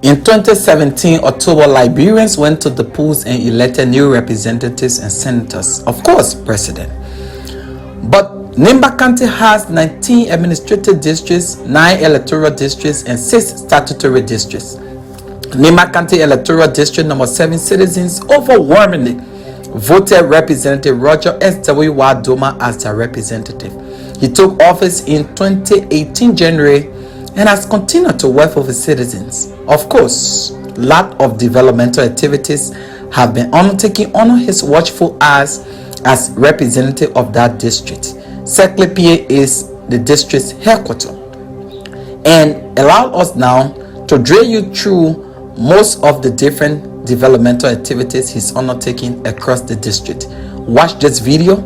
In 2017 October, Liberians went to the polls and elected new representatives and senators, of course, president. But Nimba County has 19 administrative districts, 9 electoral districts, and 6 statutory districts. Nimba County Electoral District number 7 citizens overwhelmingly voted Representative Roger S.W. Domah as their representative. He took office in 2018 January and has continued to work for the citizens. Of course, lot of developmental activities have been undertaken under his watchful eyes as representative of that district. Sekle PA is the district's headquarters and allow us now to drill you through most of the different developmental activities he's undertaking across the district. Watch this video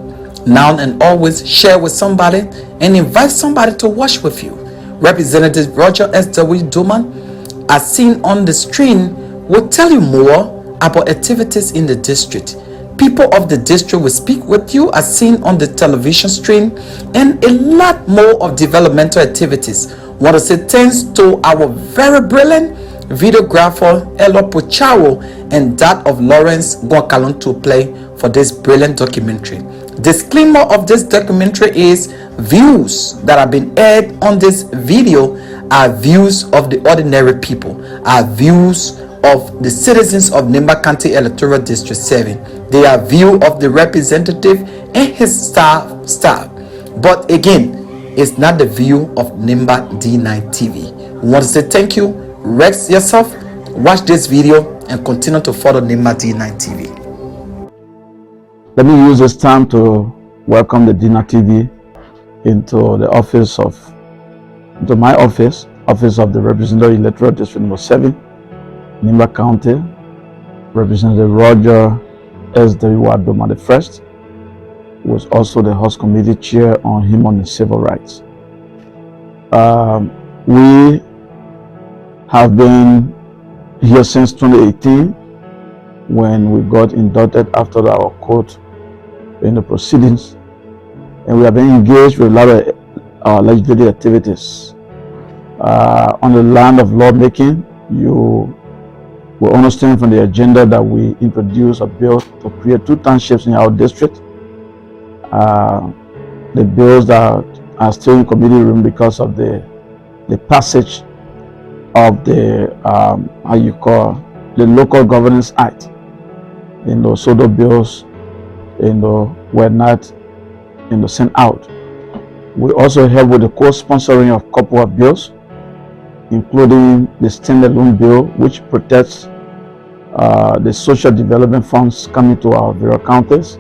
now and always, share with somebody and invite somebody to watch with you. Representative Roger S.W. Domah, as seen on the screen, will tell you more about activities in the district. People of the district will speak with you as seen on the television screen, and a lot more of developmental activities. Want to say thanks to our very brilliant videographer Elo Pochawo and that of Lawrence Gwakalon to play for this brilliant documentary. Disclaimer of this documentary is views that have been aired on this video are views of the ordinary people, are views of the citizens of Nimba County Electoral District 7. They are view of the representative and his staff. But again, it's not the view of Nimba D9 TV. We want to say thank you. Rest yourself, watch this video, and continue to follow Nimba D9 TV. Let me use this time to welcome the D9 TV into the office of, into my office of the Representative Electoral District number 7, Nimba County, Representative Roger S.W. Domah the First, who was also the House Committee Chair on Human and Civil Rights. We have been here since 2018 when we got inducted after our court in the proceedings, and we have been engaged with a lot of legislative activities. On the land of lawmaking, you will understand from the agenda that we introduced a bill to create 2 townships in our district. The bills that are still in committee room because of the passage of the the Local Governance Act. So the bills were not sent out. We also help with the co-sponsoring of a couple of bills, including the standalone bill, which protects the social development funds coming to our various counties.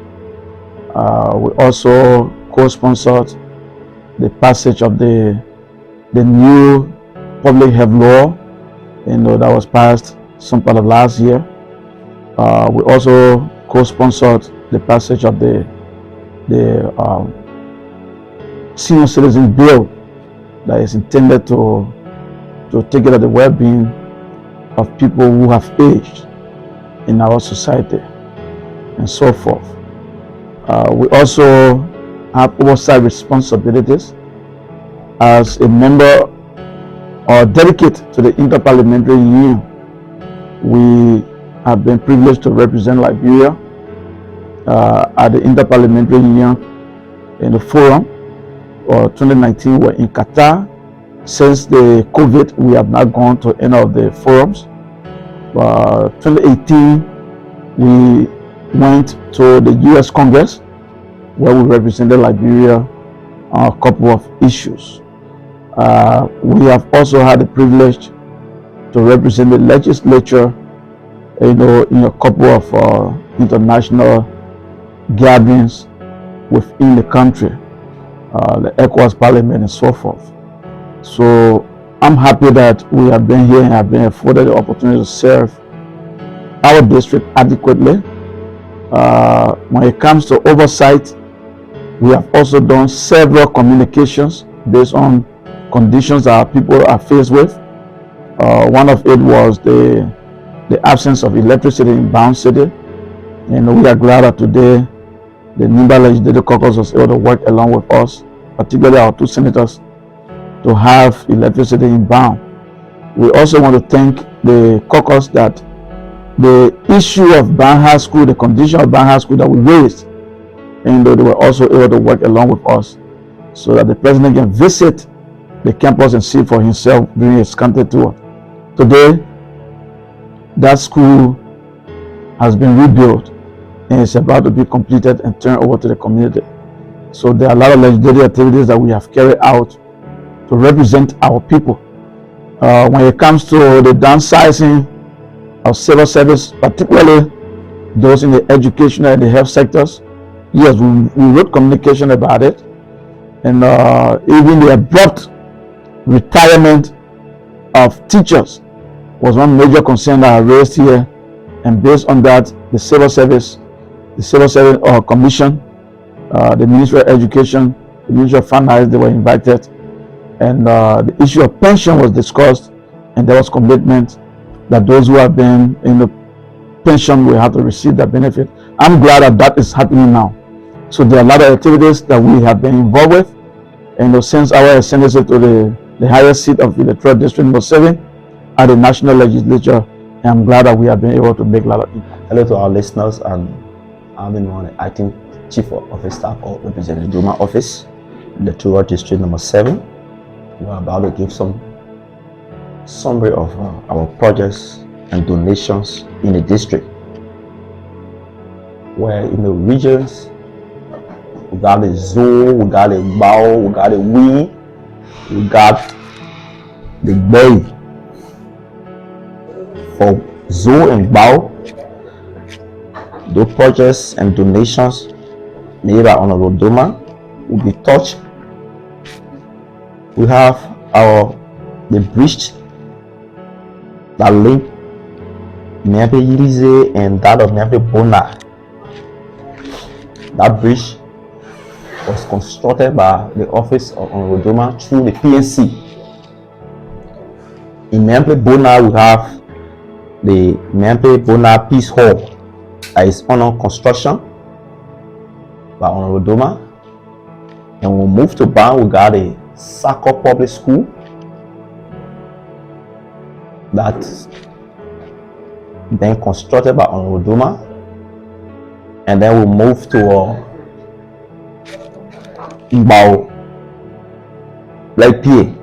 We also co-sponsored the passage of the new public health law, that was passed some part of last year. We also co-sponsored the passage of the senior citizen bill that is intended to take care of the well-being of people who have aged in our society and so forth. We also have oversight responsibilities as a member or delegate to the Interparliamentary Union. We have been privileged to represent Liberia at the Interparliamentary Union in the forum. 2019 we're in Qatar. Since the COVID, we have not gone to any of the forums. 2018 we went to the US Congress, where we represented Liberia on a couple of issues. We have also had the privilege to represent the legislature, in a couple of international gatherings within the country, the ECOWAS Parliament and so forth. So I'm happy that we have been here and have been afforded the opportunity to serve our district adequately. When it comes to oversight, we have also done several communications based on conditions that our people are faced with. One of it was the absence of electricity in Bound City. We are glad that today the Nimba Legislative Caucus was able to work along with us, particularly our 2 senators, to have electricity in Bound. We also want to thank the caucus that the issue of Banha School, the condition of Banha School that we raised, and they were also able to work along with us so that the president can visit the campus and see for himself during his country tour. Today, that school has been rebuilt and is about to be completed and turned over to the community. So there are a lot of legislative activities that we have carried out to represent our people. When it comes to the downsizing of civil service, particularly those in the educational and the health sectors, yes, we wrote communication about it, and even the abrupt retirement of teachers was one major concern that I raised here, and based on that, the civil service commission, the Ministry of Education, the Ministry of Finance, they were invited, and the issue of pension was discussed, and there was commitment that those who have been in the pension will have to receive that benefit. I'm glad that that is happening now. So there are a lot of activities that we have been involved with, and since our ascendancy to the highest seat of the Electoral District number 7 at the National Legislature, and I'm glad that we have been able to make a lot of impact. Hello to our listeners, and I'm the acting Chief of Staff of representing the Domah office, Electoral District number 7. We're about to give some summary of our projects and donations in the district, where in the regions we got the zoo, we got the bow, we got the wing, we got the bay. For zoo and bow, those projects and donations made by Honorable Domah will be touched. We have the bridge that link Nimba D-7 and that of Nimba Bona. That bridge was constructed by the office of Honorable Domah through the PNC. In Nimba Bona, we have the Nimba Bona Peace Hall that is under construction by Honorable Domah. And we move to Ban, we got a Sako Public School that's been constructed by Honorable Domah. And then we move to Mbao Blaipie.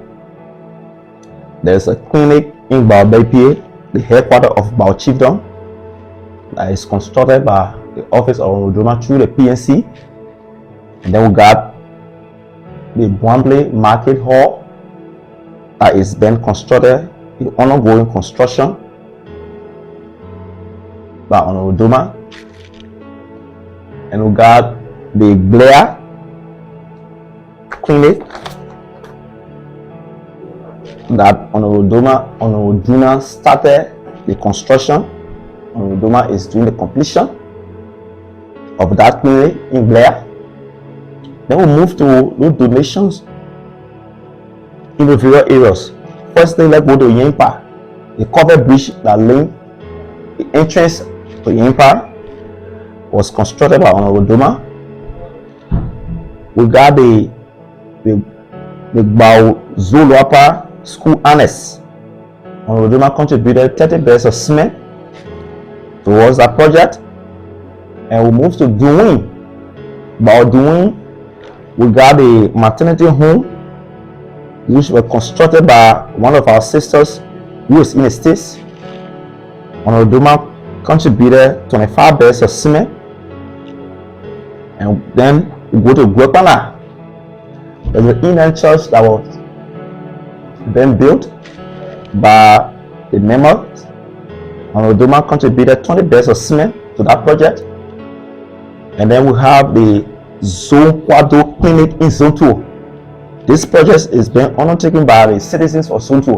There's a clinic in Mbao Blaipie, the headquarters of Mbao Chiefdom, that is constructed by the office of Honorable Domah through the PNC. And then we got the Bwamble Market Hall that is being constructed, the ongoing construction by Honorable Domah. And we got the Blair Clinic that Honorable Domah started the construction. Honorable Domah is doing the completion of that clinic in Blair. Then we move to those donations in the various areas. Firstly, let's go to Yimpa, the covered bridge that linked the entrance to Yimpa was constructed by Honorable Domah. We got the Bao Zuluapa School Annex. Honorable Domah contributed 30 bags of cement towards that project. And we move to Duwin. Bao Duwin, we got the maternity home, which was constructed by one of our sisters who is in the States. Honorable Domah contributed 25 bags of cement. And then we go to Guepana. There's an Indian church that was then built by the members. Honorable Domah contributed 20 bags of cement to that project. And then we have the Zone Kwado Clinic in Zone 2. This project is being undertaken by the citizens of Zone 2.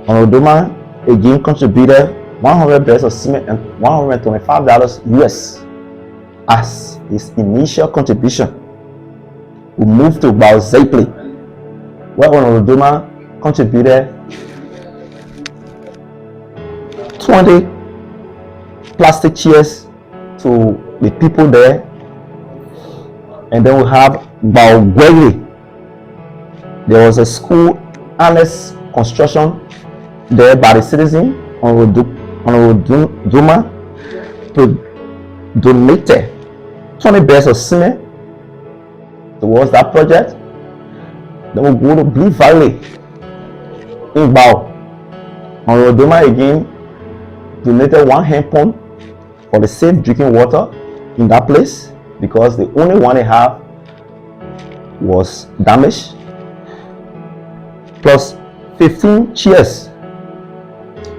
Honorable Domah again contributed 100 bags of cement and $125 US as his initial contribution. We move to Bao Zaipli, where Honorable Domah contributed 20 plastic chairs to the people there. And then we have Bao Gweli. There was a school annex construction there by the citizen. Honorable Domah donated 20 bags of cement towards that project. Then we go to Blue Valley in Bao. Honorable Domah again donated 1 hand pump for the safe drinking water in that place, because the only one they have was damaged, plus 15 chairs,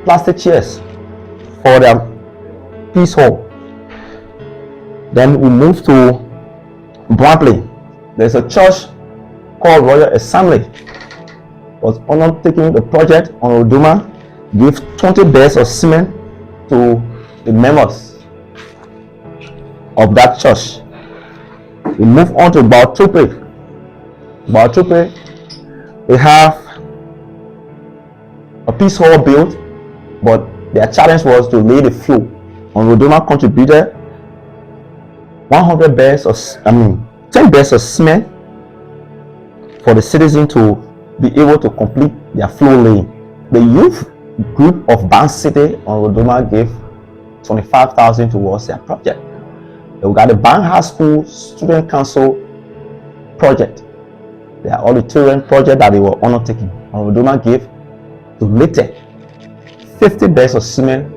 plastic chairs for their peace hall. Then we move to Bradley. There's a church called Royal Assembly was undertaking the project. Honorable Domah gave 20 bags of cement to the members of that church. We move on to Baotupe. They have a peace hall built, but their challenge was to lay the floor. Honorable Domah contributed 10 bags of cement for the citizens to be able to complete their floor laying. The youth group of Ban City, Honorable Domah gave 25,000 towards their project. We got the Ban High School Student Council project, their auditorium project that they were undertaking. Honorable Domah donated 50 bags of cement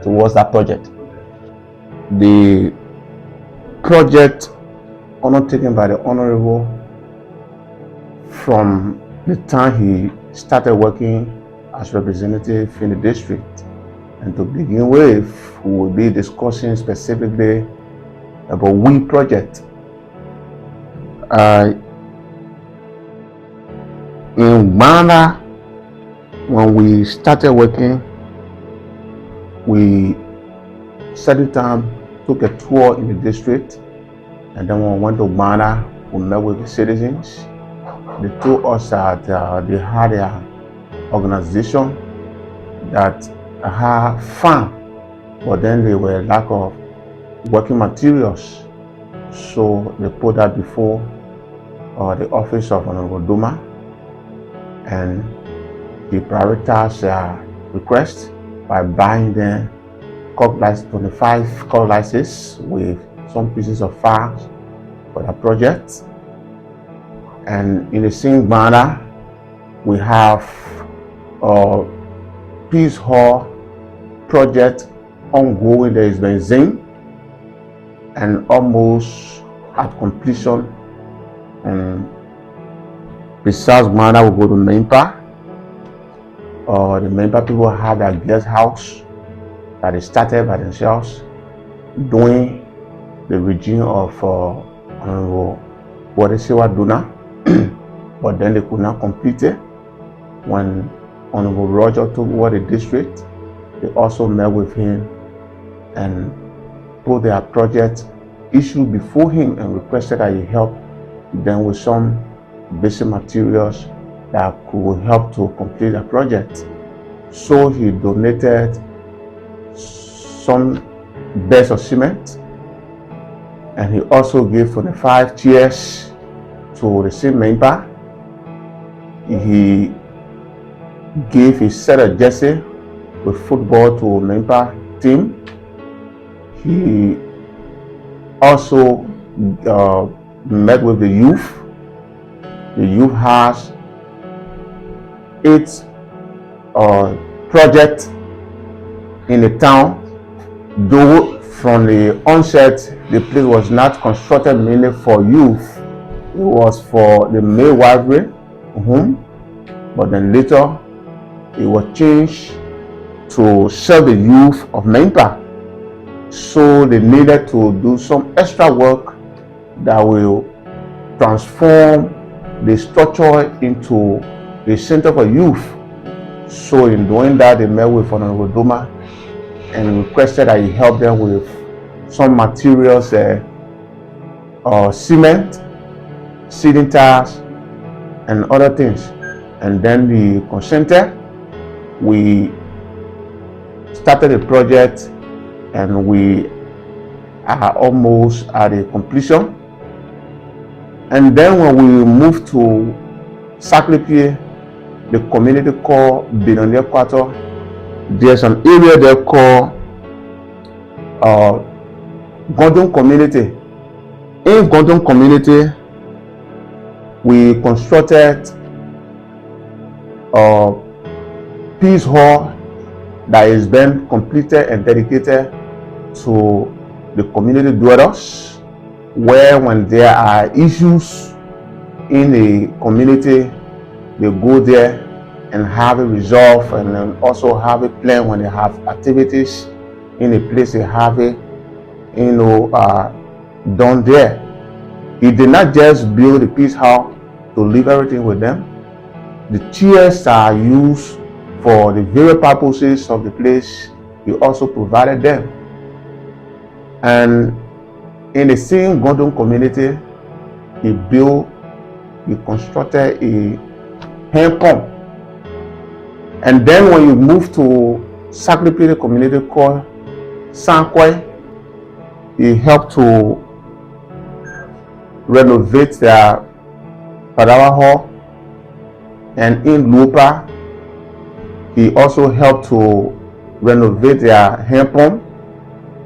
towards that project. The project undertaken by the Honorable from the time he started working as representative in the district, and to begin with, we will be discussing specifically about we project. In Ghana, when we started working, we certain time took a tour in the district, and then when we went to Ghana, we met with the citizens. They told us that they had an organization that had farm, but then they were lack of working materials, so they put that before the office of Honorable Domah, and he prioritized their request by buying them 25 cutlasses with some pieces of farms for the project. And in the same manner, we have a peace hall project ongoing. There is benzene and almost at completion. And besides Ghana, we go to Nimba. The Nimba people have their guest house that they started by themselves during the regime of Honorable Domah, but then they could not complete it. When Honorable Roger took over the district, they also met with him and put their project issue before him and requested that he help them with some basic materials that could help to complete the project. So he donated some bags of cement, and he also gave 25 chairs to the same member. He gave his set of jersey with football to a member team. He also met with the youth. The youth has 8 projects in the town, though from the onset the place was not constructed mainly for youth. It was for the male wifery home, but then later it was changed to serve the youth of Nimba. So they needed to do some extra work that will transform the structure into the center for youth. So in doing that, they met with Honorable Domah and requested that he help them with some materials, cement, seeding tiles, and other things. And then we consented. We started the project, and we are almost at a completion. And then when we moved to Saclipie, the community called Billionaire Quarter, there's an area they call Gondon community. In Gondon community, we constructed a peace hall that is being completed and dedicated to the community dwellers, where when there are issues in the community, they go there and have it resolved, and then also have a plan when they have activities in a place, they have it, done there. He did not just build a peace hall to leave everything with them. The chairs are used for the various purposes of the place. He also provided them. And in the same Gondon community, he constructed a hand pump. And then when you move to Sacré community called Sankway, he helped to renovate their Padawa Hall. And in Lupa, he also helped to renovate their hand pump.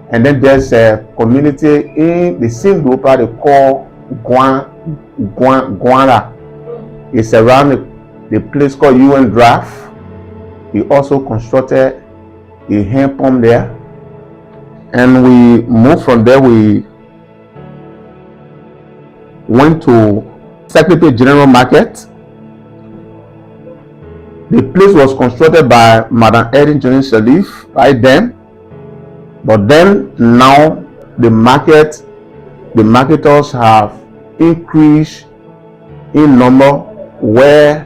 And then there's a community in the same Lupa they call Guana. It's around the place called UN Draft. He also constructed a hand pump there. And we moved from there, we went to Secretary General Market. The place was constructed by Madam Erin Johnson Salif right then. But then now the marketers have increased in number, where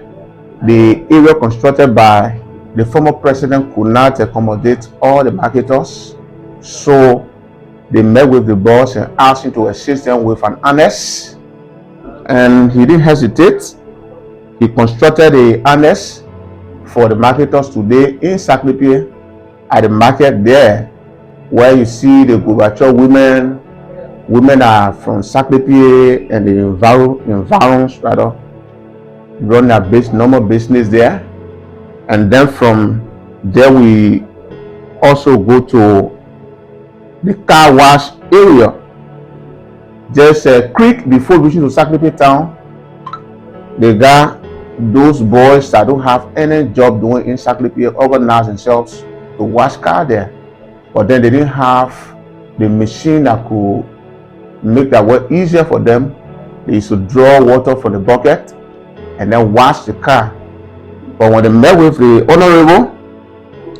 the area constructed by the former president could not accommodate all the marketers. So they met with the boss and asked him to assist them with an annex. And he didn't hesitate. He constructed an annex for the marketers today in Sacré at the market there, where you see the Gorbachev women. Women are from Sacré and the environs rather, run their normal business there. And then from there we also go to the car wash area. There's a creek before reaching to Sacré town. They got those boys that don't have any job doing in Sacré organize themselves to wash car there. But then they didn't have the machine that could make that work easier for them. They used to draw water from the bucket and then wash the car. But when they met with the honorable,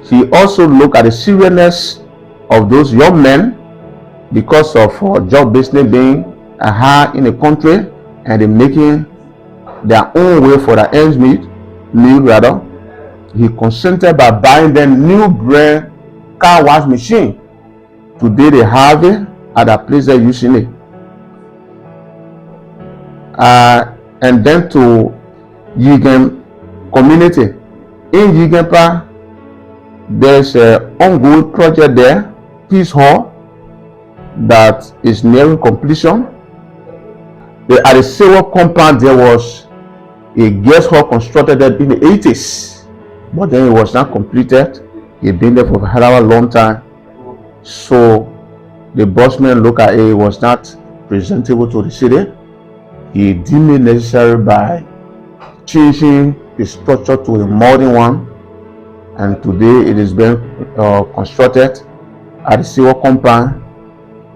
he also looked at the seriousness of those young men because of job business being high in the country, and they making their own way for the ends meet. He consented by buying them new brand car wash machine. Today they have it at the place they're using it. And then to Yigan community. In Yiganpa, there's an ongoing project there, Peace Hall, that is nearing completion. At the Sewa compound, there was a guest hall constructed there in the 80s, but then it was not completed. It been there for a long time. So the bossman looked at it was not presentable to the city. He deemed it necessary by changing the structure to a modern one, and today it is being constructed at the Sewa compound,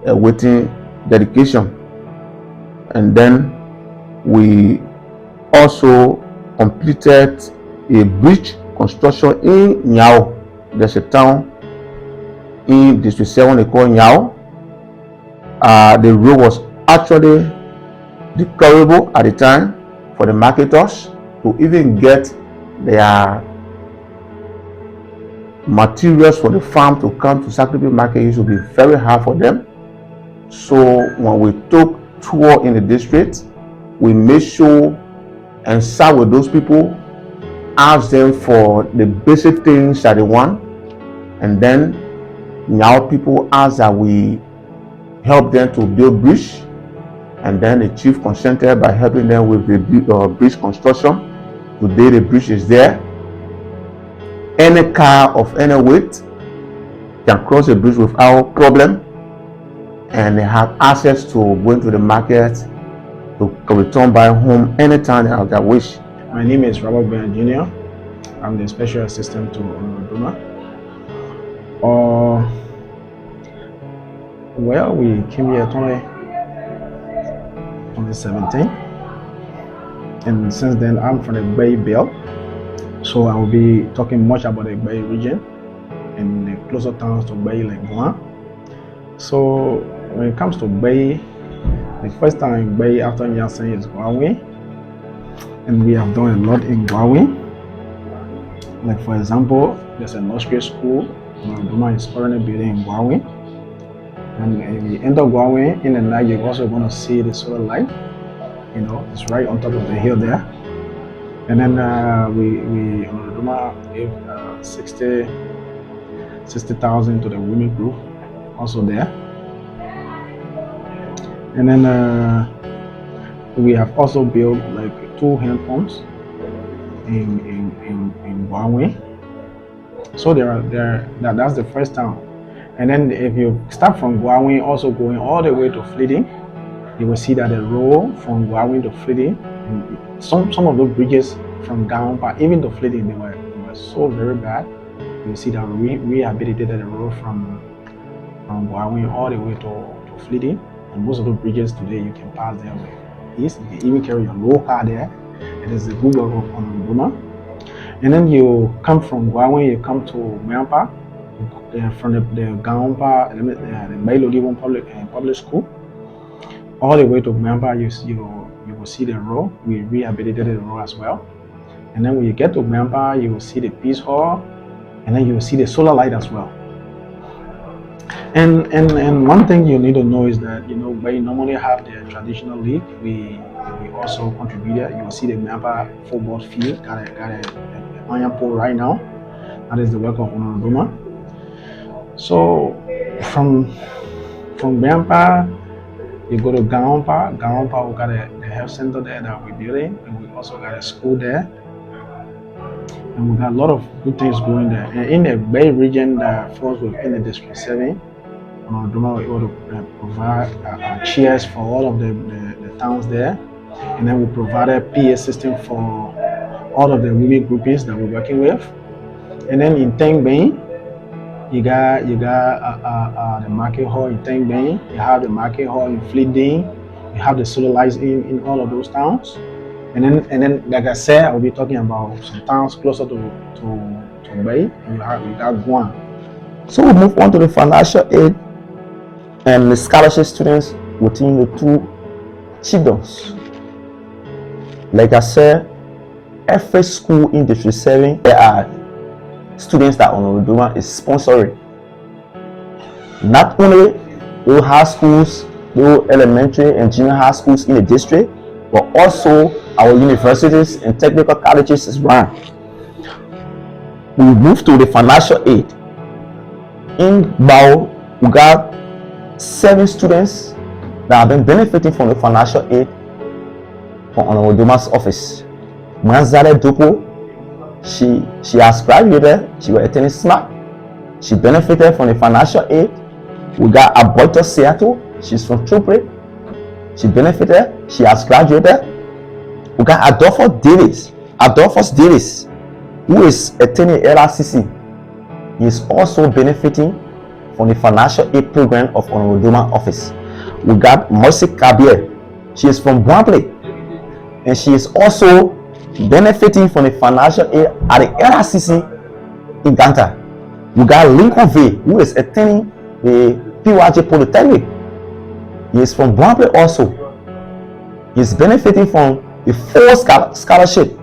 awaiting dedication. And then we also completed a bridge construction in Nyao. There's a town in District 7 they call Nyao. The road was actually deplorable at the time for the marketers to even get their materials for the farm to come to Sacré market. It used to be very hard for them. So when we took tour in the district, we made sure and sat with those people, asked them for the basic things that they want, and then now people asked that we help them to build bridge, and then the chief consented by helping them with the bridge construction. Today the bridge is there, any car of any weight can cross the bridge without problem, and they have access to going to the market, to return back home anytime they wish. My name is Robert Ben Jr. I'm the special assistant to Domah. Well, we came here 2017, and since then I'm from the Bay Belt, so I will be talking much about the Bay region and the closer towns to Bay like Guam. So when it comes to Bay, the first time in Bay after Nyasen is Guawe, and we have done a lot in Guawe. Like for example, there's a nursery school, Domah is currently building in Guawe. And if you enter Guawe in the night, you're also going to see the solar light. You know, it's right on top of the hill there. And then we Domah gave 60,000 to the women group, also there. And then we have also built like 2 hand pumps in Guawe. So that's the first town. And then if you start from Guawe, also going all the way to Fleeting, you will see that the road from Guawe to Fleeting, and some of those bridges from Gaompa even to Fleeting, they were so very bad. You see that we rehabilitated the road from Guawe all the way to Fleeting, and most of the bridges today you can pass them with ease. You can even carry your low car there. It is the Google road from Domah. And then you come from Guawe, you come to Meampa, from the Gaompa, the Bailoliwon public school, all the way to Meampa. You will see the road. We rehabilitated the road as well. And then when you get to Meampa, you will see the Peace Hall, and then you will see the solar light as well. And one thing you need to know is that we normally have the traditional league. We also contributed. You will see the Meampa football field got a iron pole right now. That is the work of Domah. So from Meampa, you go to Gaompa. Gaompa, we got the health center there that we're building, and we also got a school there. And we got a lot of good things going there. And in the Bay region that falls within the District 7, Domah was able to provide chairs for all of the towns there. And then we provided PA system for all of the women groupings that we're working with. And then in Tengbane, you got the market hall in Tengbane, you have the market hall in Fleeting, you have the solar lights in all of those towns. And then like I said, I will be talking about some towns closer to Bay, and you got Guam. So we move on to the financial aid and the scholarship students within the 2 chiefdoms. Like I said, every school in District 7, there are students that Domah is sponsoring. Not only those high schools, those elementary and junior high schools in the district, but also our universities and technical colleges as well. We move to the financial aid. In Bao, we got 7 students that have been benefiting from the financial aid from Domah's office. Manzale Dupo, she has graduated, she was attending SMAC. She benefited from the financial aid. We got Aboito Seattle, she's from Chopre. She benefited, she has graduated. We got Adolphus Davis, who is attending LRCC. He is also benefiting from the financial aid program of Domah office. We got Mercy Kabir, she is from Bwamble, and she is also benefiting from the financial aid at the LRCC in Ganta. We got Lincoln V, who is attending the PYJ Polytechnic. He is from Bwamble also. He is benefiting from the full scholarship.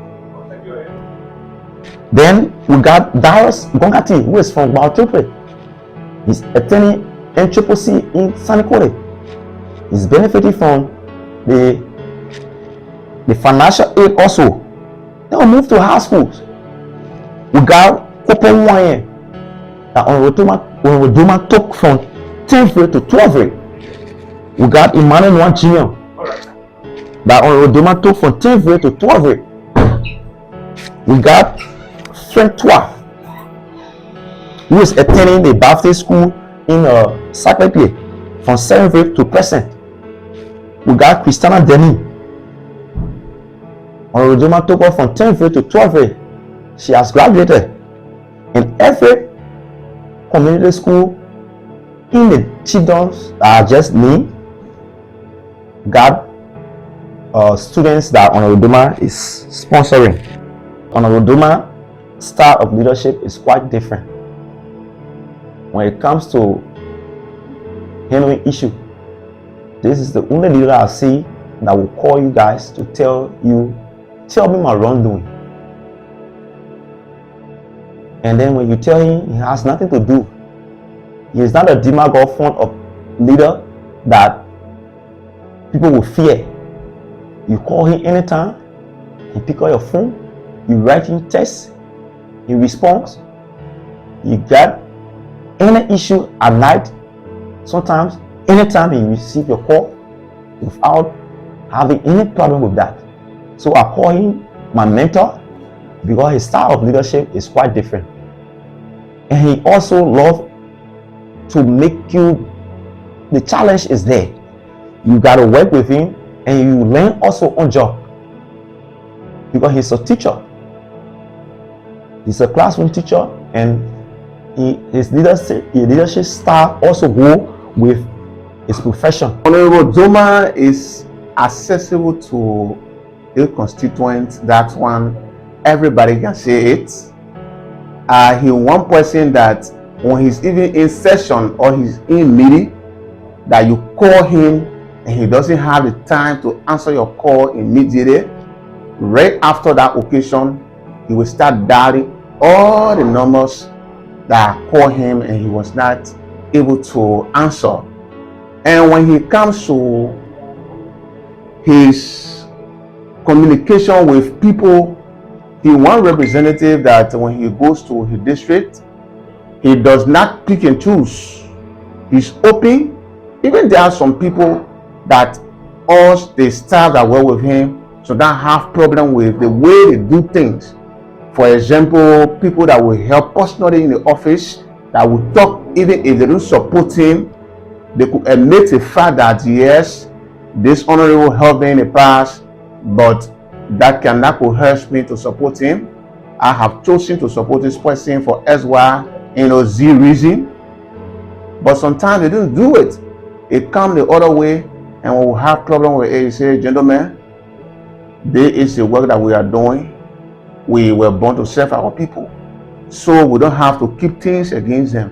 Then we got Darius Gongati, who is from Baltopre. He's attending NCCC in Sanikore. He's benefiting from the financial aid also. Then we move to high schools. We got Kopon Wanye that Domah took from 10th grade to 12th grade. We got Emmanuel One Jr. that Domah took from 10th grade to 12th grade. We got Frank Twa who is attending the Baptist school in Sacré-Cœur from 7th to present. We got Christiana Denny. Honorable Domah took her from 10th to 12th. She has graduated. In every community school in the chiefdoms that are just named, got students that Honorable Domah is sponsoring. Honorable Domah's style of leadership is quite different. When it comes to handling issue, this is the only leader I see that will call you guys to tell me my wrongdoing. And then when you tell him, he has nothing to do. He is not a demagogue fond of leader that people will fear. You call him anytime, he pick up your phone, you write him text, he responds. You got any issue at night, sometimes anytime he receive your call without having any problem with that. So I call him my mentor because his style of leadership is quite different. And he also loves to make you, the challenge is there. You got to work with him and you learn also on job because he's a teacher. He's a classroom teacher, and his leadership style also go with his profession. Honorable Domah is accessible to the constituents. That one, everybody can say it. He one person that when he's even in session or he's in meeting, that you call him and he doesn't have the time to answer your call immediately. Right after that occasion, he will start dialing all the numbers that call him and he was not able to answer. And when he comes to his communication with people, he one representative that when he goes to his district, he does not pick and choose. He's open. Even there are some people that all the staff that work with him so don't have problem with the way they do things. For example, people that will help personally in the office, that will talk even if they don't support him, they could admit the fact that yes, this honorable helped me in the past, but that cannot coerce me to support him. I have chosen to support this person for SY, Z reason. But sometimes they don't do it. It comes the other way, and we will have problem with it. You say, gentlemen, this is the work that we are doing. We were born to serve our people, so we don't have to keep things against them.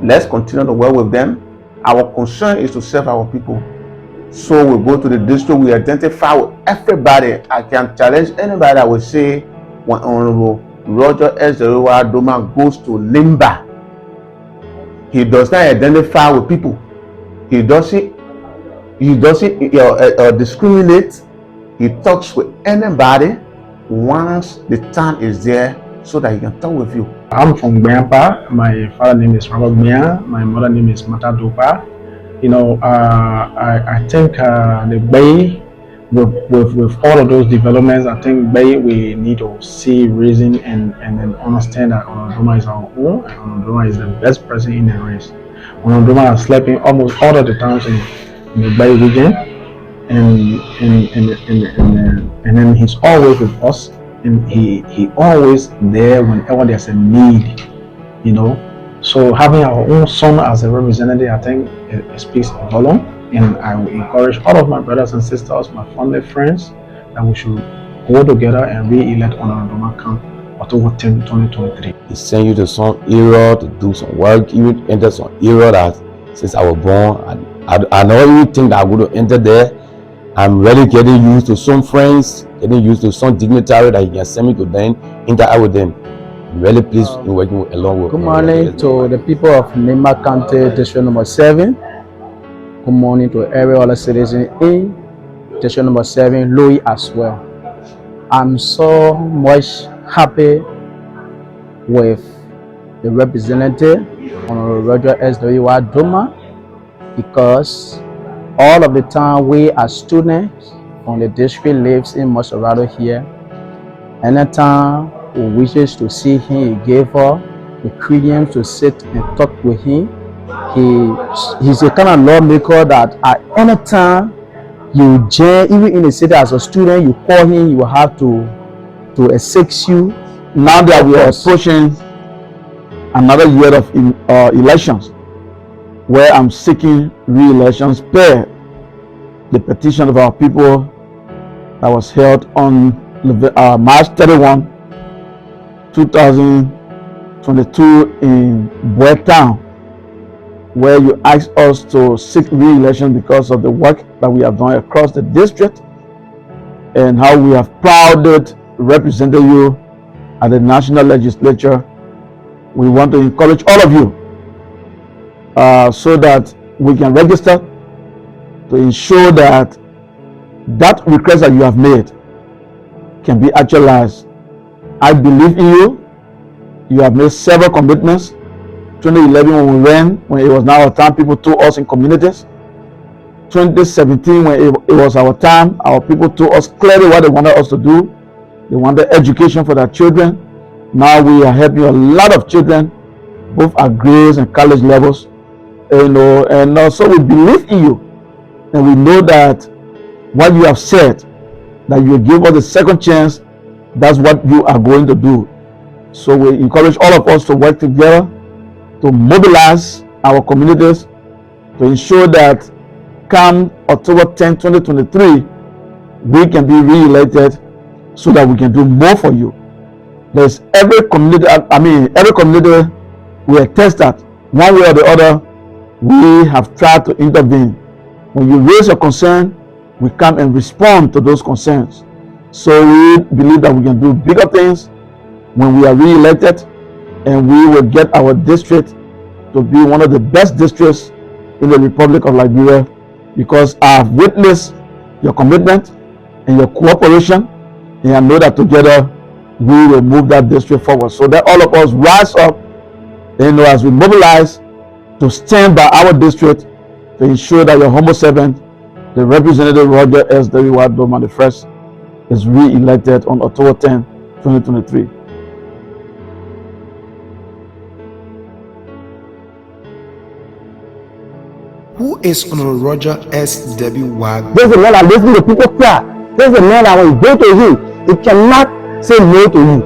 Let's continue to work with them. Our concern is to serve our people. So we go to the district, we identify with everybody. I can challenge anybody that will say when Honorable Roger S. Domah goes to Nimba, he does not identify with people. He doesn't discriminate. He talks with anybody once the time is there so that he can talk with you. I'm from Grandpa. My father name is Robert Mia. My mother name is Mata Dopa. I think the Bay, with all of those developments, I think Bay we need to see reason and then understand that Domah is our own, and Domah is the best person in the race. Domah is sleeping almost all of the times in the Bay region, and then he's always with us, and he always there whenever there's a need, So having our own son as a representative, I think it speaks volume, and I will encourage all of my brothers and sisters, my family, friends, that we should go together and re-elect Honorable Domah Camp October 10, 2023. He sent you to some era to do some work. You enter some era that since I was born, I don't even think that I'm going to enter there. I'm really getting used to some friends, getting used to some dignitary that he can send me to them, interact with them. I'm really pleased in working along with. Good morning to the people of Nimba County, District number 7. Good morning to every other citizen in District number 7, Louis as well. I'm so much happy with the representative, Honorable Roger S. Domah, because all of the time we as students from the district lives in Maserado here. Anytime we wishes to see him, he gave us the credence to sit and talk with him. He's a kind of lawmaker that at any time you jam, even in the city as a student, you call him, you will have to assist you. Now that we are approaching another year of elections, where I'm seeking re-elections per the petition of our people that was held on March 31, 2022 in Boy Town, where you asked us to seek re-election because of the work that we have done across the district and how we have proudly represented you at the national legislature. We want to encourage all of you so that we can register to ensure that that request that you have made can be actualized. I believe in you. You have made several commitments. 2011 when we ran, when it was now our time, people told us in communities. 2017 when it was our time, our people told us clearly what they wanted us to do. They wanted education for their children. Now we are helping a lot of children, both at grades and college levels. And so we believe in you, and we know that what you have said, that you give us a second chance, that's what you are going to do. So we encourage all of us to work together to mobilize our communities to ensure that come October 10, 2023, we can be re-elected so that we can do more for you. There's every community we attest that one way or the other, we have tried to intervene. When you raise a concern, we come and respond to those concerns. So we believe that we can do bigger things when we are re-elected, and we will get our district to be one of the best districts in the Republic of Liberia, because I have witnessed your commitment and your cooperation, and I know that together we will move that district forward. So that all of us rise up, as we mobilize to stand by our district to ensure that your humble servant, the Representative Roger S. Domah the First, is re-elected on October 10, 2023. Who is Honorable Roger S. Wag? There's a man that listens to people cry. There's a man that when you go to him, he cannot say no to you.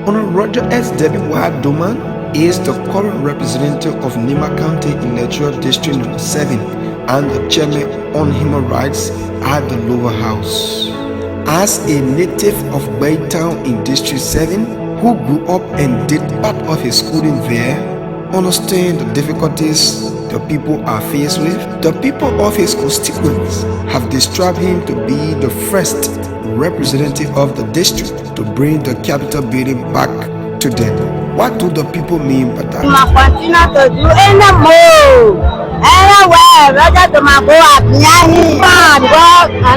Honorable Roger S. Wag Domah is the current representative of Nimba County Electoral District No. 7 and the chairman on human rights at the lower house. As a native of Baytown in District 7, who grew up and did part of his schooling there, understand the difficulties the people are faced with. The people of his constituents have described him to be the first representative of the district to bring the capital building back to them. What do the people mean by that? Continue to do any more. Anywhere, Roger Domah go up near him. I'm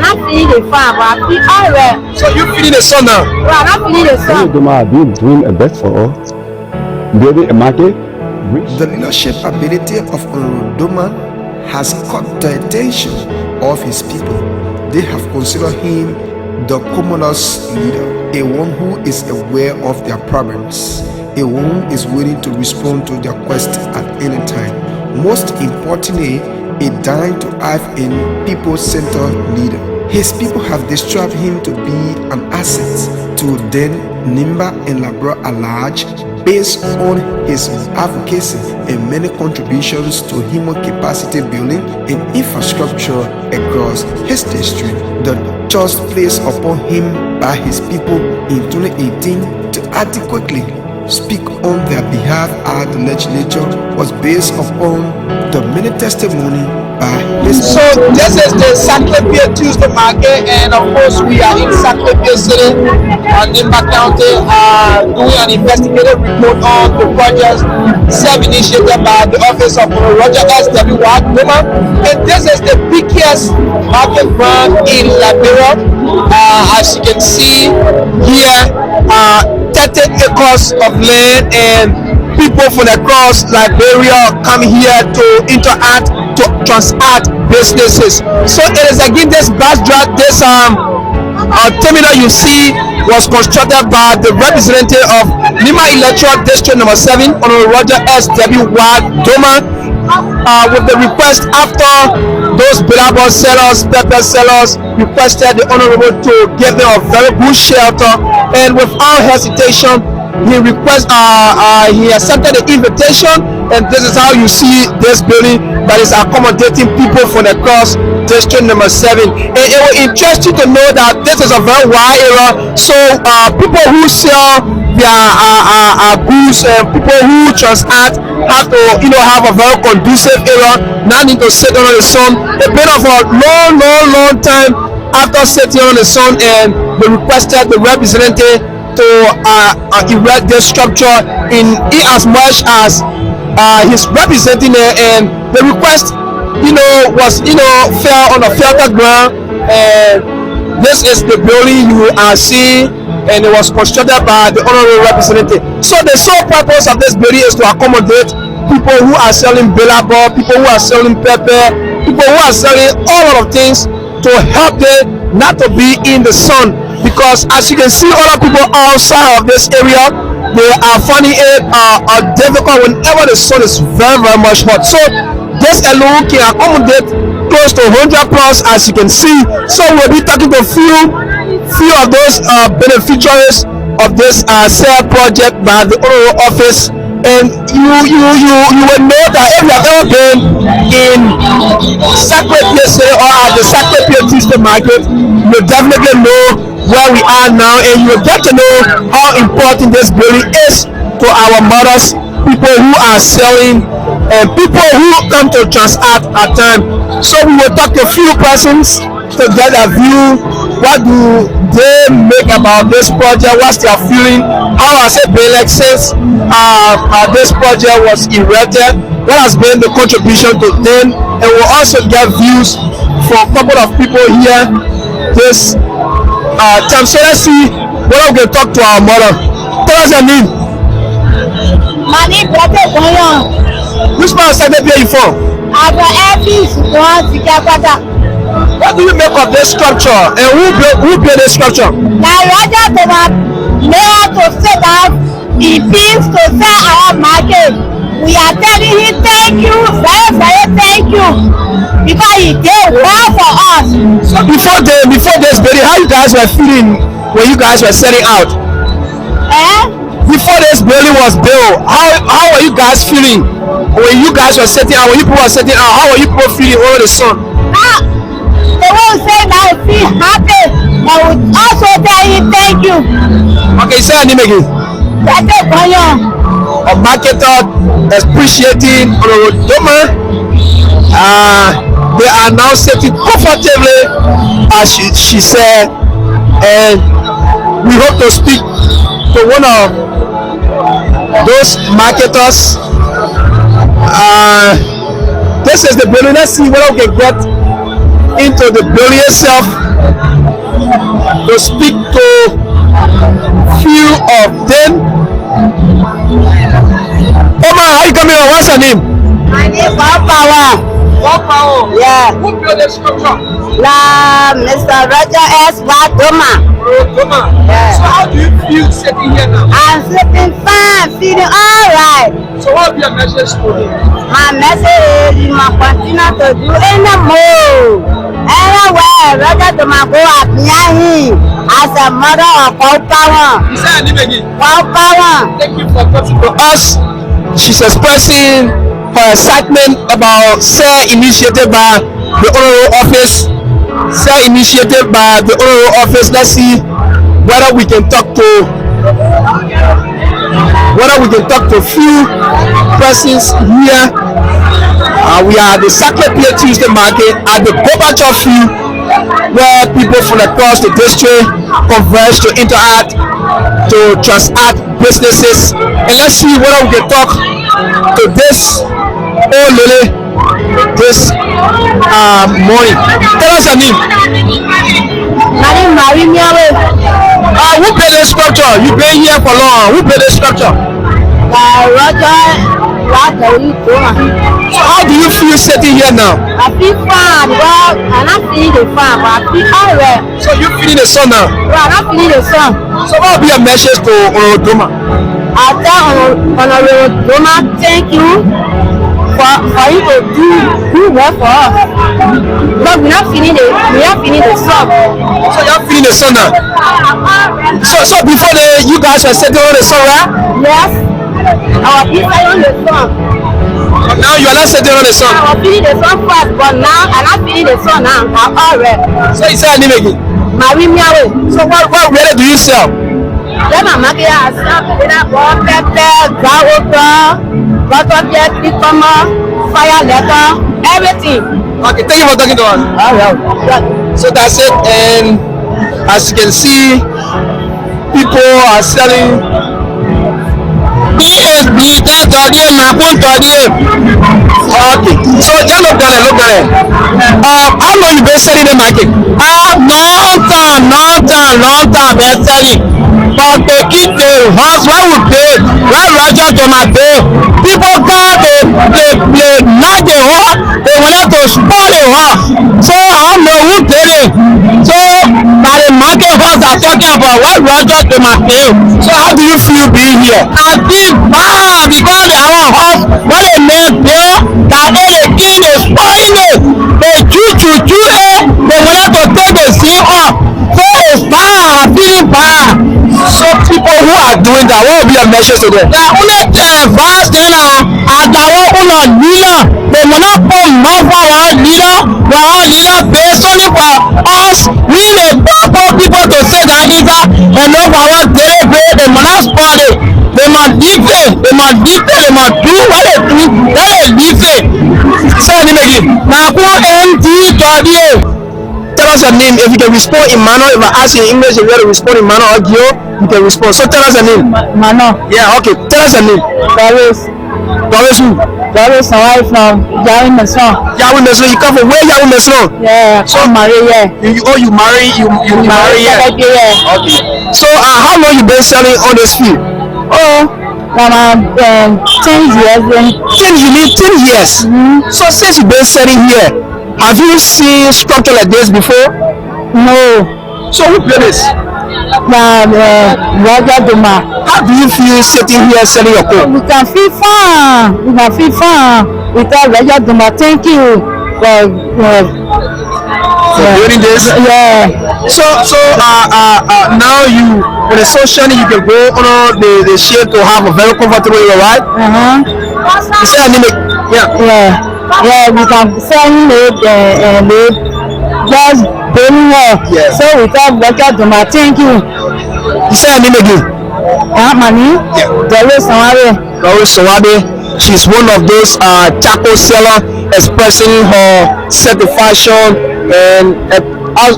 not feeling the farm, but I feel alright. So you feeling the sun now? Well, I'm not feeling the sun. Domah have been doing a best for us, building a market. The leadership ability of Honorable Domah has caught the attention of his people. They have considered him the commonest leader, a one who is aware of their problems, a one who is willing to respond to their quest at any time. Most importantly, a dying-to-earth and people-centered leader. His people have described him to be an asset to then Nimba and Liberia at large, based on his advocacy and many contributions to human capacity building and infrastructure across his district. The trust placed upon him by his people in 2018 to adequately speak on their behalf at the legislature was based upon the many testimony by his So this is the Sacred Tuesday market, and of course we are in Sacred City, Nimba County, doing an investigative report on the projects self-initiated by the office of Roger S. Wag Domah, and this is the biggest market brand in Liberia. As you can see here, 30 acres of land, and people from across Liberia come here to interact, to transact businesses. So it is again this backdrop, this terminal you see was constructed by the representative of Nimba Electoral District number 7, Honorable Roger S. W. Ward Domah, with the request after those billboard sellers, pepper sellers requested the Honorable to give them a very good shelter, and without hesitation, he accepted the invitation, and this is how you see this building that is accommodating people from across district number 7. And it will interest you to know that this is a very wide area, so people who sell their goods and people who transact have to have a very conducive area, not need to sit under the sun. It's been of a long time after sitting on the sun, and they requested the representative to erect this structure in as much as he's representing it, and the request was fell on a fertile ground, and this is the building you are seeing, and it was constructed by the honorable representative. So the sole purpose of this building is to accommodate people who are selling billboard, people who are selling pepper, people who are selling all of things, to help them not to be in the sun, because as you can see, other people outside of this area, they are finding it difficult whenever the sun is very much hot. So this alone can accommodate close to 100 plus, as you can see. So we'll be talking to few of those beneficiaries of this sale project by the honorable office, and you will know that if you have ever been in Sacred Pier or at the Sacred Pier Tuesday market, you definitely know where we are now, and you will get to know how important this building is to our mothers, people who are selling, and people who come to transact at time. So we will talk to a few persons to get a view. What do they make about this project? What's their feeling? How has it been like since this project was erected? What has been the contribution to them? And we'll also get views from a couple of people here this time. So let's see whether we can talk to our mother. Tell us your name. My name is Which part of Sacred Pier are you from? I'm What do you make of this structure, and who built this structure? Now Roger Domah made to say that he feels to sell our market. We are telling him thank you, very thank you, because he did well for us. So before this building, how you guys were feeling when you guys were setting out? Before this building was built, how were you guys feeling when you guys were setting out? When you people were setting out, how were you people feeling over the sun? They won't say that I feel happy, but we also tell him thank you. Okay, say your name again. A marketer appreciating Honorable Domah. They are now sitting comfortably, as she said, and we hope to speak to one of those marketers. This is the building. Let's see whether we can get into the building itself to speak to few of them. Oma, how you coming on? What's your name? My name is Power. Yeah. Who built this structure? Mr. Roger S. Domah. Yeah. So how do you feel sitting here now? I'm sitting fine, feeling alright. So what will be your message to him? My message is you must continue to do any more. Anywhere, Roger Domah go up near him as a mother of Power. You say her name again? Power. Thank you for coming to us. She's expressing her excitement about sale initiated by the honorable office. Let's see whether we can talk to few persons here. We are at the Sacred Pier Tuesday market at the Gorbachev field, where people from across the district converge to interact, to transact businesses. And let's see whether we can talk to this old lady this morning. Tell us your name. My name is Marie. Who built this structure? You've been here for long. Who built this structure? Roger. So how do you feel sitting here now? I feel fine. farm because I'm not feeding the farm, but I feed all right. So you feeding the sun now? But I'm not feeding the sun. So what will be your message to Domah? I'll tell Honorable Domah, thank you for you to do well for us. But we're not feeding the sun. So you're feeding the sun now? So before you guys were sitting on the sun, right? Yes. I was inside on the sun. But now you are not sitting on the sun. I was feeding the sun first, but now I'm not feeding the sun now. I'm all right. So you sell Nimba? So what really do you sell? Then my market has pepper, garlic, butter, cucumber, fire letter, everything. Okay, thank you for talking to us. So that's it, and as you can see, people are selling. Okay, so just look at it. How long you been selling the market? Long time been selling. But to keep the house where we pay, where Roger Domah pay, people come, they knock the house, they wanted to spoil the house. So I don't know who did it. So by the market house are talking about what Roger Domah pay. So how do you feel being here? I feel bad because our house, when they make bill, that they king is spoiling it. They chew it, they wanted to take the seal off. So it's bad, I'm feeling bad. So people who are doing that, what will be your message to them? The only advice then are the one leader. They will not put more for our leader based only for us. We the people to say that either and not for our daily bread. They must not spoil it. They must leave it. They must do what they do. They leave it. Say your name again. MD.A. Tell us your name. If you can respond in Mano, if I ask you in English, if you want to respond in Mano or Gio, you can respond. So tell us your name. Mano. Yeah, okay. Tell us your name. Doris who? Doris, my wife from Yahweh Mesron. Yahweh Mesron. You come from where Yahweh Mesron? Yeah, so marry, yeah. You marry, you marry, yeah. Okay. So how long you been selling on this field? Oh, 10 years. 10 years? Mm-hmm. So since you've been selling here, have you seen structure like this before? No. So who did this? Roger Domah. How do you feel sitting here selling your coat? We can feel fun. Without Roger Domah. Thank you for doing this. Yeah. So now you with the social you can go on the shade to have a very comfortable area, right? You say yeah, we can send it just burning her. Yeah. So without Roger Domah, thank you. You say her name again? Money? Yeah. Doris Sawabe. She's one of those charcoal seller expressing her satisfaction and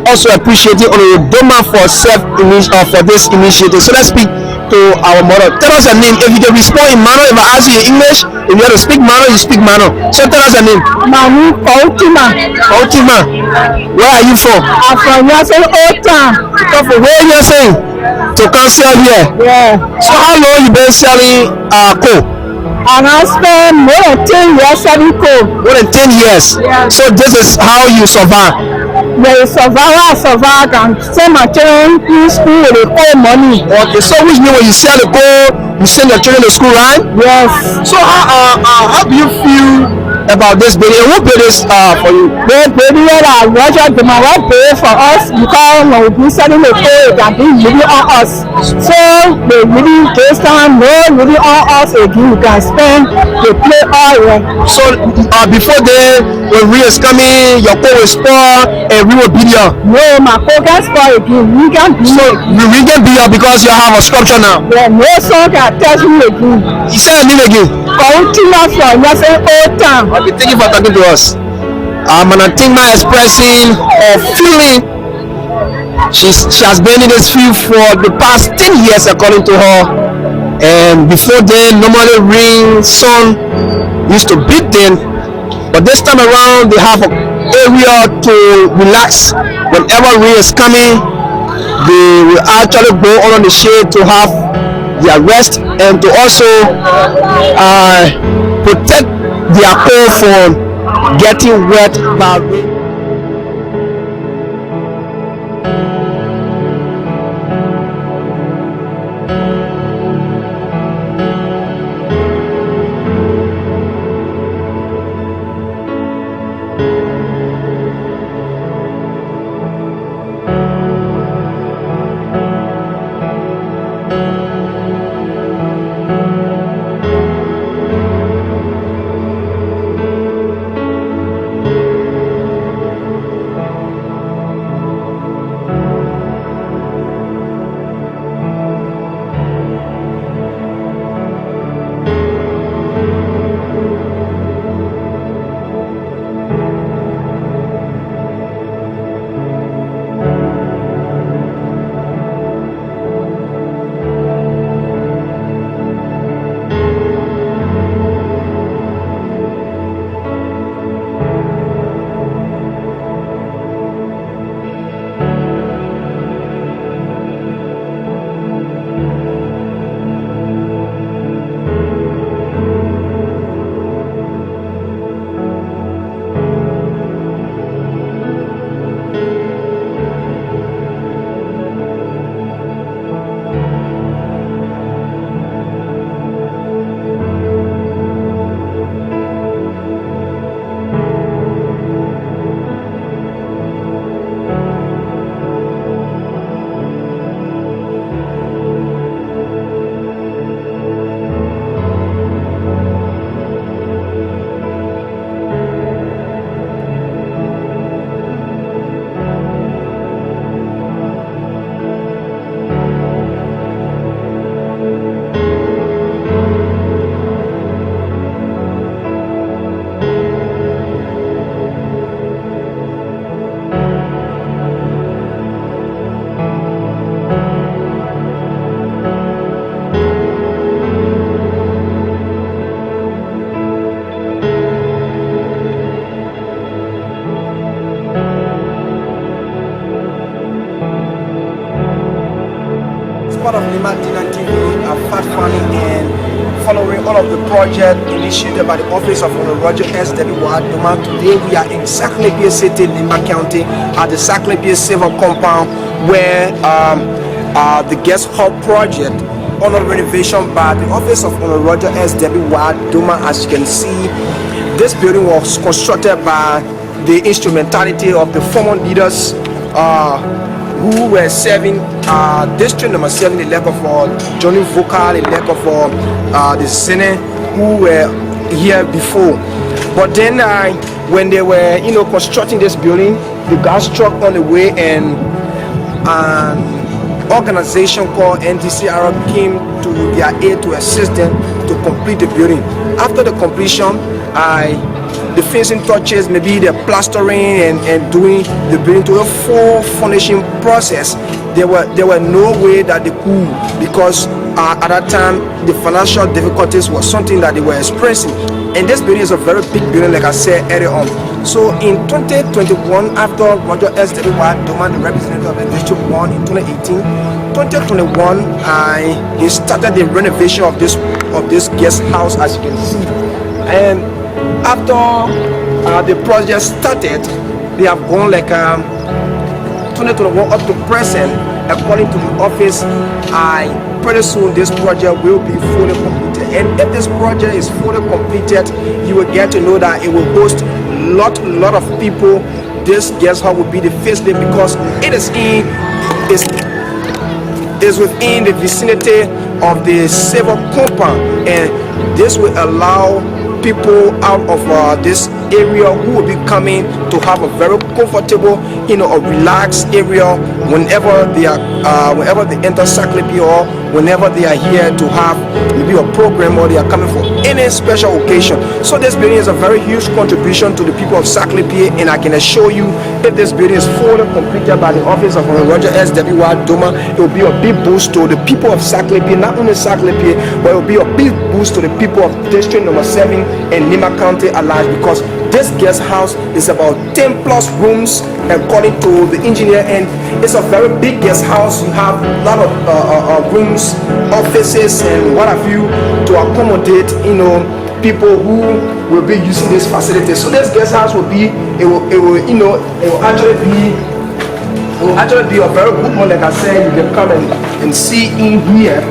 also appreciating Domah for for this initiative. So let's speak to our mother. Tell us her name. If you can respond in Mano, if I ask you in English, if you want to speak Mano, you speak Mano. So tell us her name. Manu Kautima. Where are you from? I'm from Yasin Otan. You come from where you saying? To come sell here. Yeah. So how long you been selling coal? And I spent more than 10 years selling coal. More than 10 years? Yeah. So this is how you survive? Yeah, I survive and send my children to school with the coal money. Okay, so which means when you sell the coal, you send your children to school, right? Yes. So how do you feel about this baby? Who paid this for you? The baby that Roger Domah pay for us because when we be selling the coal, it can be really on us. So they really this time no really on us again. We can spend the play all right. So before when we is coming, your coal will spoil and we will beat you. No, my coal can spoil again. We can be. So we can beat you because you have a sculpture now. Yeah, no son can touch me again. You say her name again? Continue from Yasin Otan. Okay, thank you for talking to us. Manatingma expressing her feeling. She has been in this field for the past 10 years according to her. And before then, normally rain, sun used to beat them. But this time around, they have an area to relax. Whenever rain is coming, they will actually go on the shade to have their rest and to also protect their coal from getting wet by rain. part of Nimba D-7 fact finding and following all of the project initiated by the office of Roger S. Domah. Today we are in Saclay City, Nimba County, at the Saclay Civil Compound, where the guest hall project under renovation by the office of Roger S. Domah. As you can see, this building was constructed by the instrumentality of the former leaders who were serving district number 7, elect of Johnny Vocal, elect of the Senate, who were here before. But then when they were constructing this building, the gas struck on the way, and an organization called NDCR came to their aid to assist them to complete the building. After the completion, the finishing touches, maybe the plastering and doing the building to a full furnishing process, there were no way that they could, because at that time the financial difficulties was something that they were experiencing. And this building is a very big building, like I said earlier on. So in 2021, after Roger S. Domah, the representative of the District 1 in 2018, 2021, they started the renovation of this guest house, as you can see. And after the project started, they have gone like 2021 up to present. According to the office, pretty soon this project will be fully completed. And if this project is fully completed, you will get to know that it will host lot of people. This guest house will be the facelift, because it is within the vicinity of the civil compound, and this will allow people out of this area who will be coming to have a very comfortable, a relaxed area whenever they enter Saclay, or whenever they are here to have maybe a program, or they are coming for any special occasion. So this building is a very huge contribution to the people of Saclay, and I can assure you, if this building is fully completed by the office of Roger S. Domah, it will be a big boost to the people of Saclay, not only Saclay, but it will be a big boost to the people of District number 7 and Nimba County alike, because this guest house is about 10 plus rooms according to the engineer, and it's a very big guest house. You have a lot of rooms, offices, and what have you, to accommodate people who will be using this facility. So this guest house will actually be a very good one. Like I said, you can come and see in here.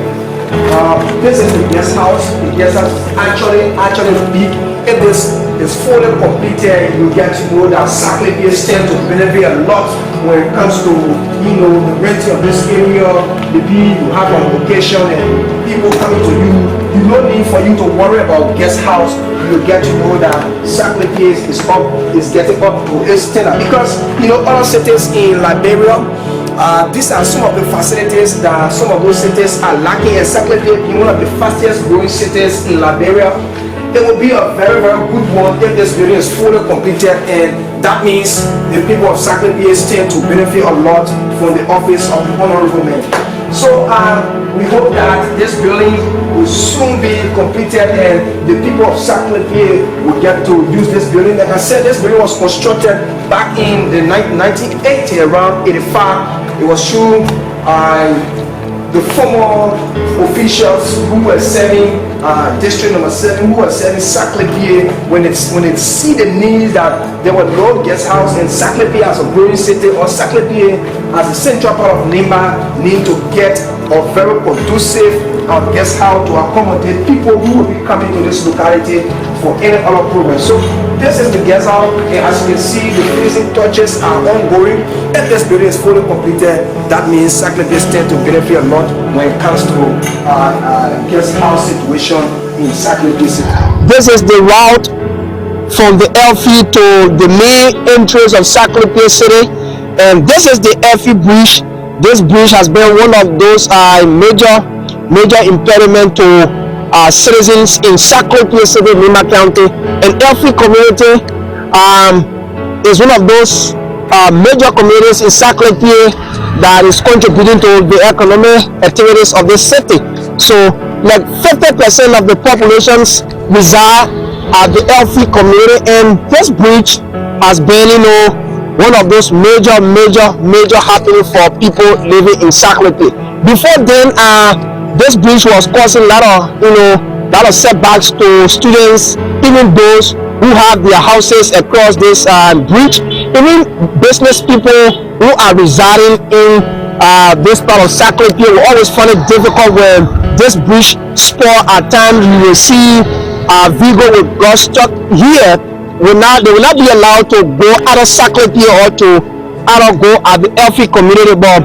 This is the guest house. The guest house is actually big. If this is fully completed, you get to know that Saclay stands to benefit a lot when it comes to the renting of this area. Maybe you have a location and people coming to you. You no need for you to worry about guest house. You get to know that Saclay is getting up to its standard, because other cities in Liberia, these are some of the facilities that some of those cities are lacking, and Saclay being one of the fastest growing cities in Liberia. It will be a very, very good one if this building is fully completed, and that means the people of Saclay stand to benefit a lot from the office of the Honorable Man. So we hope that this building will soon be completed, and the people of Saclay will get to use this building. Like I said, this building was constructed back in the 1980, around 85. It was through the former officials who were serving District number 7, who were serving Saclay, when they see the need that there were no guest house in Saclay as a growing city, or Saclay as a central part of Nimba, need to get a very conducive guest house to accommodate people who will be coming to this locality for any other program. So this is the guest house, and as you can see, the finishing touches are ongoing. If this building is fully completed, that means Saclay stands to benefit a lot when it comes to guest house situation in Saclay City. This is the route from the Elfie to the main entrance of Saclay City, and this is the Elfie Bridge. This bridge has been one of those major impediment to citizens in Saclay City, Nimba County, and Elfie community is one of those major communities in Saclay that is contributing to the economic activities of this city. So like 50% of the populations reside at the Elfie community, and this bridge has been one of those major happening for people living in Saclay. before then, this bridge was causing a lot of setbacks to students, even those who have their houses across this bridge, even business people who are residing in this part of Sacré-Cœur will always find it difficult when this bridge spoil. At times you will see vehicle with got stuck here. They will not be allowed to go out of Sacré-Cœur or to go at the Elfie community. But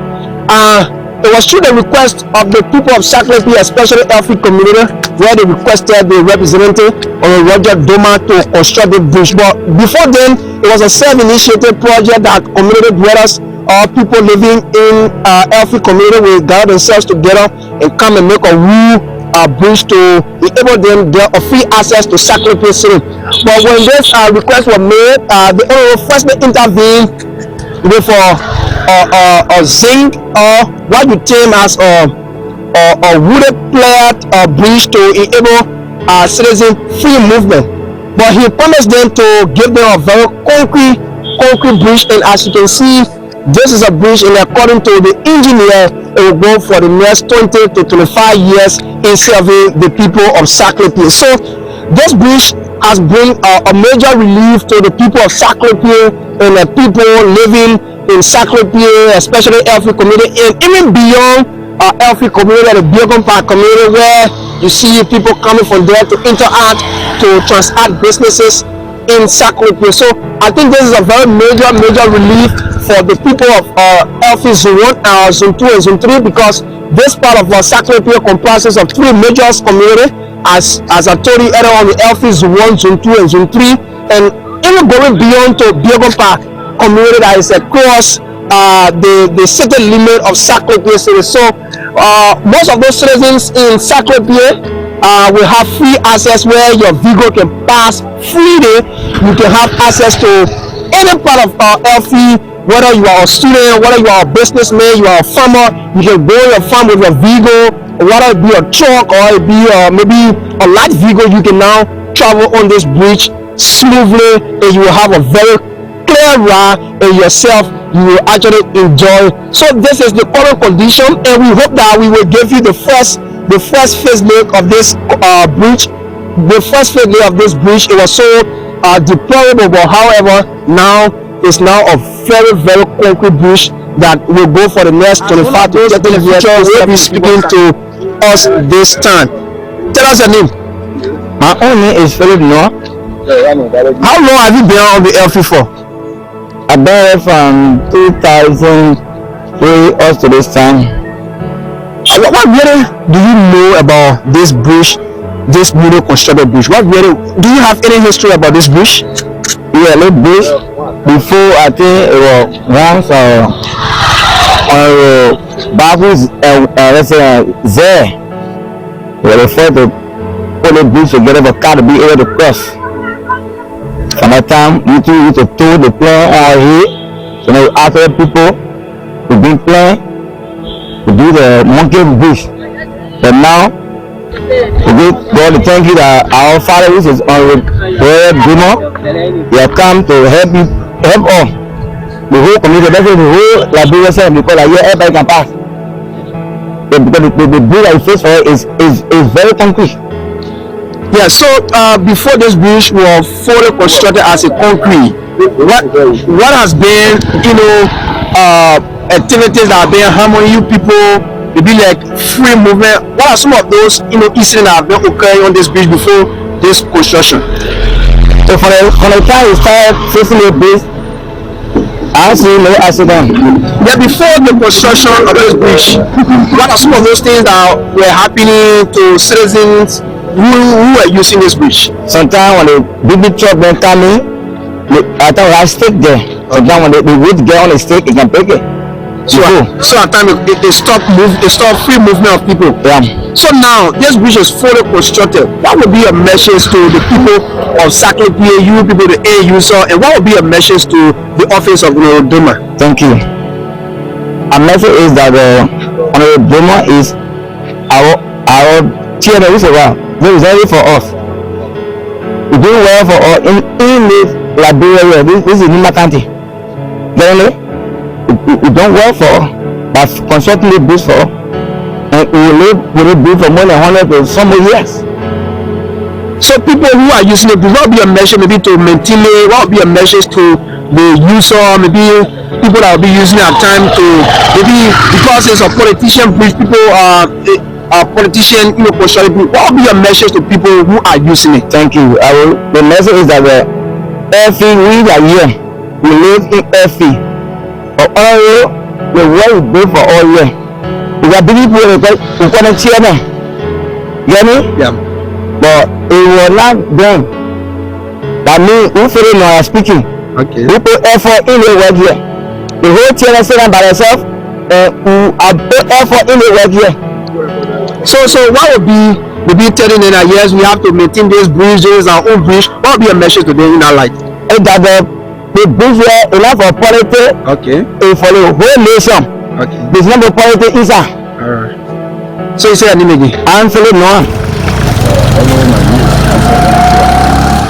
it was through the request of the people of Sacré-Cœur, especially Elfie community, where they requested the representative of Roger Domah to construct the bridge. But before then, it was a self-initiated project that community dwellers or people living in Elfie community will gather themselves together and come and make a bridge to enable them get a free access to Sacré-Cœur City. But when this request was made, the Honorable first intervened with a zinc or what you term as a wooded plate bridge to enable citizen free movement. But he promised them to give them a very concrete bridge, and as you can see, this is a bridge, and according to the engineer, it will go for the next 20 to 25 years in serving the people of Sacré-Cœur. So this bridge has bring a major relief to the people of Sacré-Cœur and the people living in Sacré-Cœur, especially Elfie community, and even beyond Elfie community, the Biogon Park community, where you see people coming from there to interact, to transact businesses in Sacré-Cœur. So I think this is a very major relief for the people of Elfie Zone 1, Zone 2, and Zone 3, because this part of Sacré-Cœur comprises of 3 major communities, as I told you earlier on, the Elfie Zone 1, Zone 2, and Zone 3, and even going beyond to Biogon Park community that is across the city limit of Sacré-Cœur City. So most of those citizens in Sacré-Cœur will have free access where your vehicle can pass freely. You can have access to any part of Elfie, whether you are a student, whether you are a businessman, you are a farmer. You can go your farm with your vehicle, whether it be a truck or it be maybe a light vehicle. You can now travel on this bridge smoothly, and you will have a very clear ride, and yourself you will actually enjoy. So this is the current condition, and we hope that we will give you the first phase leg of this bridge. The first phase leg of this bridge, it was so deplorable, but however now it's now a very concrete bridge that will go for the next 25 to 30 years. We'll be speaking to us this time. Tell us your name. My own name is Philip Noah. How long have you been on the Elfie for? I've been here from 2003 up to this time. What really do you know about this bridge, this newly constructed bridge? What really do you have any history about this bridge? Yeah, this bridge. Before, I think it was once on the Bibles there. They referred to put the bridge together for car to be able to cross. From that time, you used to tow the plane out here. So now after people who been playing to do the monkey bridge. But now, God thank you that our Father is on the Domah. He has come to help us. The whole community, that's the whole Liberia side, because like here everybody can pass. Because the bridge I face for is very concrete. Yeah, so before this bridge was fully constructed as a concrete, what has been, activities that have been harming you people, maybe like free movement? What are some of those, incidents that have been occurring on this bridge before this construction? So from the time we started facing the bridge, I see no accident. Yeah, before the construction of this bridge, what are some of those things that were happening to citizens who were using this bridge? Sometimes when the big truck then come in, I thought we have stick there. Sometimes when the wood get on the stick, it can break it. So at time it stopped free movement of people. Yeah. So now this bridge is fully constructed. What would be a message to the people of Sacré-Cœur, you people, the air user, and what would be a message to the office of Domah? Thank you. Our message is that Honorable Domah is our chairman. This is ready for us. We do well for us in this Liberia. This is Nimba County. We don't work for, but constructing the bridge for. and we will live with it bridge for more than 100 to some years. So people who are using it, what will be a measure maybe to maintain it? What will be a measures to the user? Maybe people that will be using it at time to maybe because it's a politician bridge, people are politician, what will be your message to people who are using it? Thank you. The message is that every we are here, we live in every. For all the world is built for all year. We are big people who want to cheer them. You hear me? Yeah. But it was not them. That means who feel it now speaking. Okay. Who put effort in the work here. The whole team is sitting by themselves and who have put effort in the work here. So what would be maybe telling them that yes, we have to maintain these bridges, our own bridge? What would be a message to them in that light? That the bridge here enough for politics. Okay. For the whole nation. Okay. There's no politics inside. Alright. So you say your name again? I'm Philip Noah.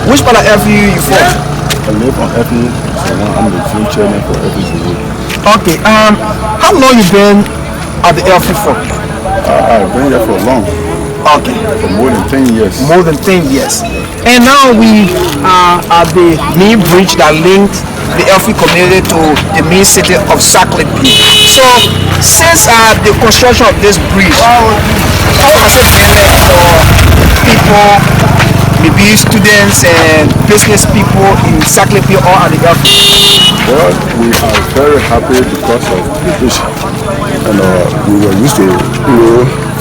Which part of FU you from? I live on FU, so I'm the team chairman for FU. Okay. How long you been at the FU for? I've been here for long. Okay. For more than 10 years. More than 10 years. And now we are at the main bridge that linked the Elfi community to the main city of Saklepi. So since the construction of this bridge, how has it been like for people, maybe students and business people in Saklepi or at the Elfi? Well, we are very happy because of the bridge. And we were used to,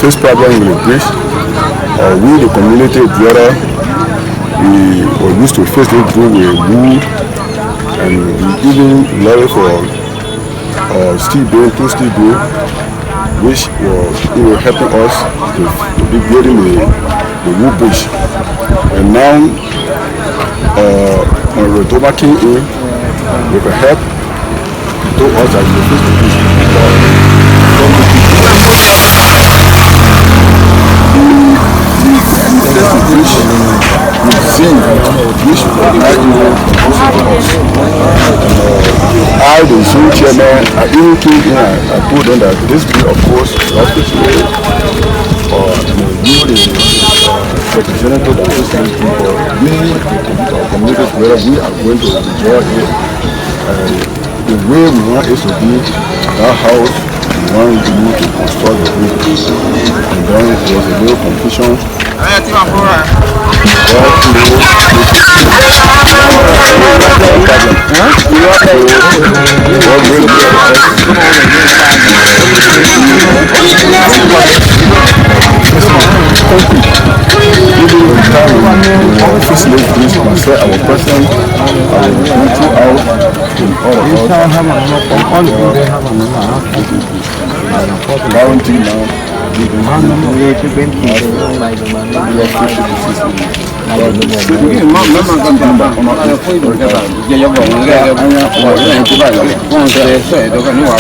face problems with the bridge. We, the community together, we were used to face this bridge with wood, and we even lobbied for steel bill, which was helping us to be building the wood bridge. And now, when the Domah came in, with the help, he told us that we were supposed to do I, the Zoom chairman, I even came in, I told them that this bill, of course, obviously, you, the representative of this people, we, our community together, we are going to enjoy it. The way we want it to be, that house, we want you to construct the bridge. And then there was a little confusion. Our president,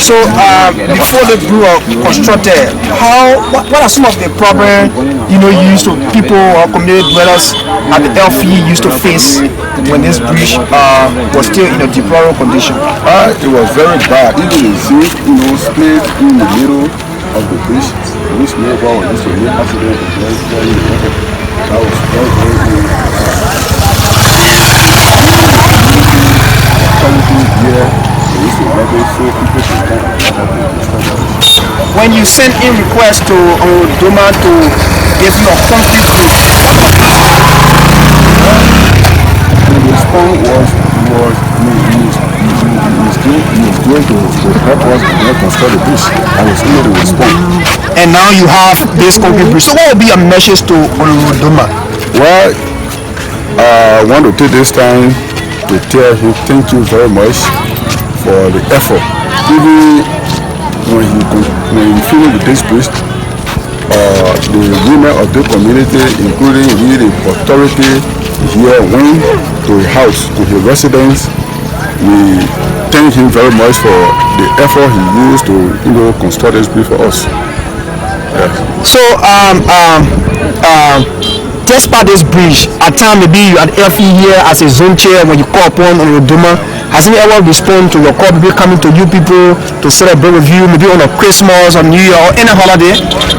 So before the bridge was constructed, what are some of the problems you used to people or community dwellers at the LFE used to face when this bridge was still in a deplorable condition? It was very bad. Even the zinc, split in the middle of the bridge, which neighbor used to make accident. That was very When you sent in requests to Domah to give you a concrete bridge, the response was going to help us construct the bridge. I was able to respond. And now you have this concrete bridge. So what will be your message to Domah? Well, I want to take this time to tell him thank you very much for the effort. Even when he finished with this bridge, the women of the community, including the authority here, went to his house, to his residence. We thank him very much for the effort he used to construct this bridge for us. Yes. So despite this bridge, at time maybe you had LFE here as a zone chair when you call upon Domah, has he ever responded to your call, maybe coming to you people to celebrate with you, maybe on a Christmas or New Year or any holiday?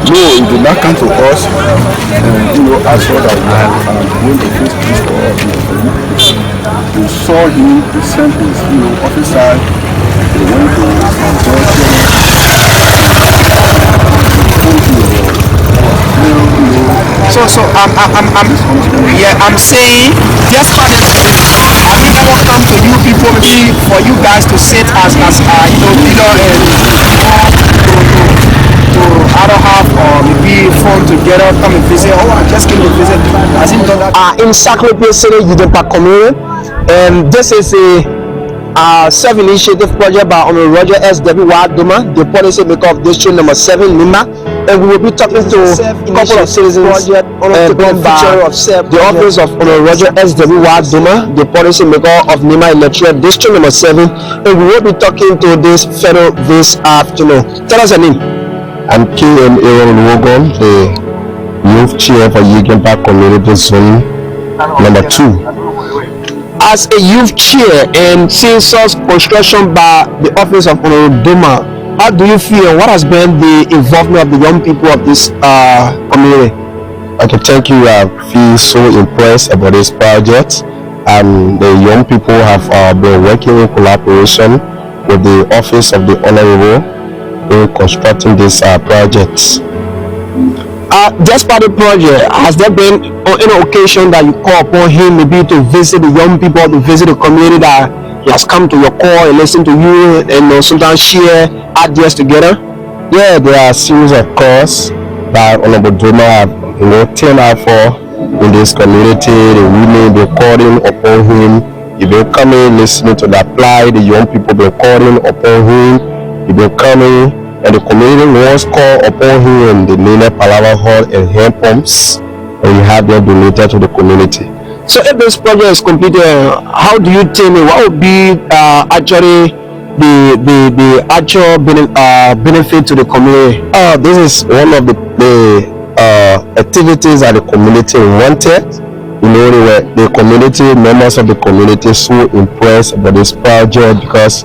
No, he did not come to us. I saw that we are going to face this for us. We saw him, he sent his officer, they went to I'm saying, despite this, has he ever come to you people, maybe for you guys to sit as leader and to either have or maybe fun together, come and visit? Oh, I just came to visit. Has he done that? In Sacramento City, Eden Park community, and this is a self-initiative project by Honorable Roger S.W. Domah, the policy maker of district number 7, Nimba, and we will be talking to a couple of citizens and by the office of Honorable Roger S.W. Domah, the policy maker of Nimba Electoral district number 7, and we will be talking to this fellow this afternoon. Tell us your name. I'm KM Aaron Wogon, the youth chair for Eden Park Community Zone number 2. As a youth chair and seeing such construction by the office of Honorable Domah, how do you feel? What has been the involvement of the young people of this community? I can thank you. I feel so impressed about this project, and the young people have been working in collaboration with the office of the Honorable in constructing this project. Just by the project, has there been on any occasion that you call upon him maybe to visit the young people, to visit the community, that he has come to your call and listen to you and sometimes share ideas together? Yeah, there are series of calls that Honorable Domah have turned out for in this community. The women been calling upon him. He been coming, listening to the apply. The young people been calling upon him. He been coming. And the community was called upon him in the Nina Palava Hall and hand pumps, and we have them donated to the community. So if this project is completed, how do you tell me what would be actually the actual benefit to the community? This is one of the activities that the community wanted. The community members of the community so impressed about this project because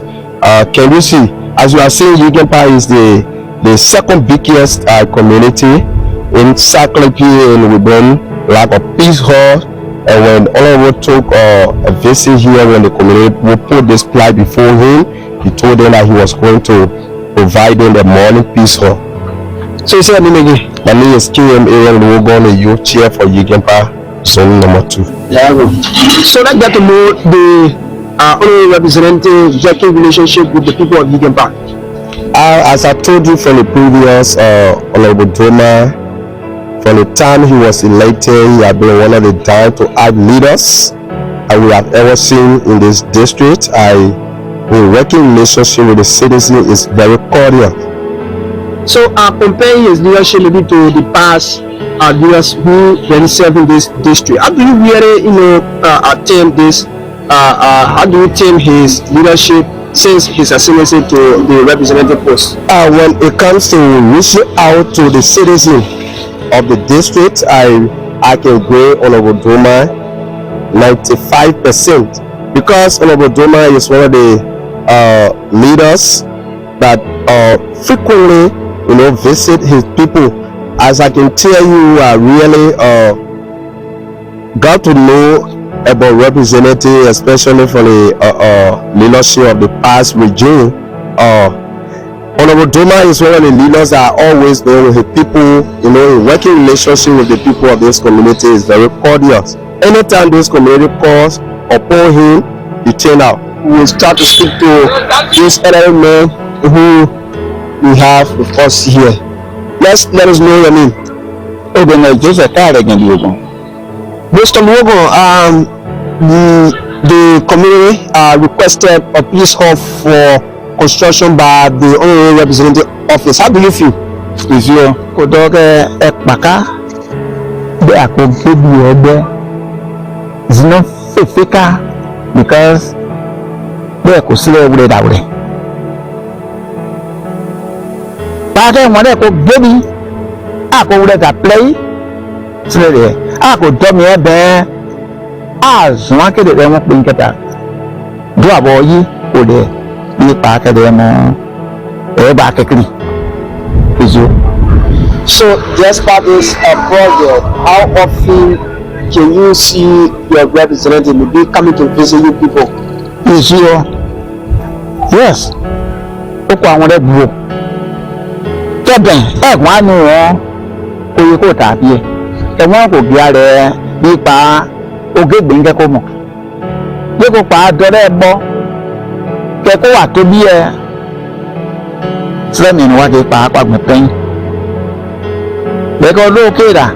can you see? As you are saying, Eden Park is the second biggest community in Sacramento, and we've been like a peace hall. And when Oliver took a visit here, when the community will put this flag before him, he told them that he was going to provide them the morning peace hall. So you say your name again? My name is KM Aaron Wogon, the youth chair for Eden Park, zone number 2. Yeah. So let's get to know the only representing working relationship with the people of Eden Park. As I told you from the previous Honorable Domah, from the time he was elected, he has been one of the down-to-earth leaders that we have ever seen in this district. The working relationship with the citizens is very cordial. So comparing his leadership maybe to the past leaders who were serving this district, how do you really attain this? How do you term his leadership since his ascendancy to the representative post? When it comes to reaching out to the citizens of the district, I can grade Honorable Domah 95% because Honorable Domah is one of the leaders that frequently visit his people. As I can tell you, I really got to know about representative, especially for the leadership of the past regime. Honorable Domah is one of the leaders that are always there with his people. In working relationship with the people of this community is very cordial. Anytime this community calls upon him, he turn out. We will start to speak to this elderly man who we have with us here. Let us know your name. Mr. Wogon, the community requested a peace hall for construction by the honorary representative office. How do you feel? Is your Kodoke Ekpaka? They are going to be it's not fika because they are considered that way. But then when they go baby, I go let that play. So I go dumb here there. As one kid they won't bring it out. do abo yi ko de bi pa ka de mo e ba ka kri izo. So despite this project, how often can you see your representative maybe coming to visit you people? Izo. Yes. O ko àwọn de buo. Keben wọ́n nu wọ́n oye ko ta bi e wọ́n ko bi are bi pa ogegbe nge ko mo. Bi ko pa dore bo ke ko wa to bi e sẹ́mi ni wọ́n ti pa apagbe pen. Be ko lo ke da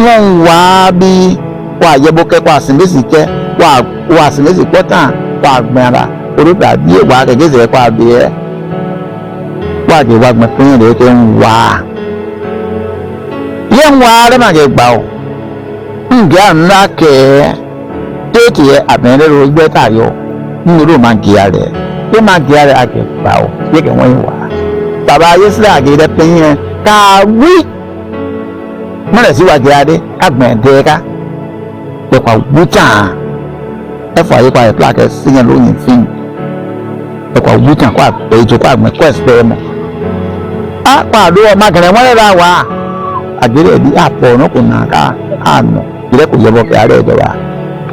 wọ́n wá bí wà yebo ke kwa sinbesi ke wà sinbesi pota wà gbara orupa bi e wà ke se kwa bi e wà ke wà gbon pen de ke wà yen wà re ma ke gba o nga nla ke tete e abere ro gbe tayo nro ma ge are e ma ge are ake gba o ye ke won wà baba yesra ge de pen ka wi mo le si wa ge ade agbon de ka pe kwa wuta e fo aye kwa e plaque siyan lo yin fin e kwa wuta kwa pe jo kwa agbon quest pe mo a pa do ma gere won ra wa agere di apo no ko na ka ano dire ko yebo ke are do wa.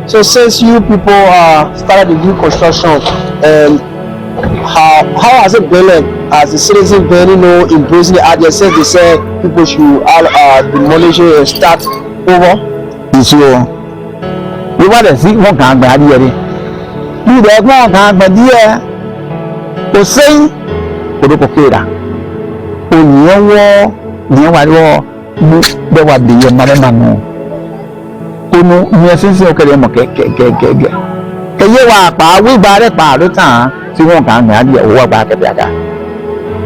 So since you people started the new construction, how has it been like as the citizens been, embracing the idea since they said people should demolish it and start over? Iso we wa de si won kan gba die re ni de won kan gba die o sein o do ko kera o ni wa ro mu de wa de ye mare manu onu ni esinsin o kere mo ke ye wa pa wi ba re pa lo tan ti won kan gba die o wa ba ke biaga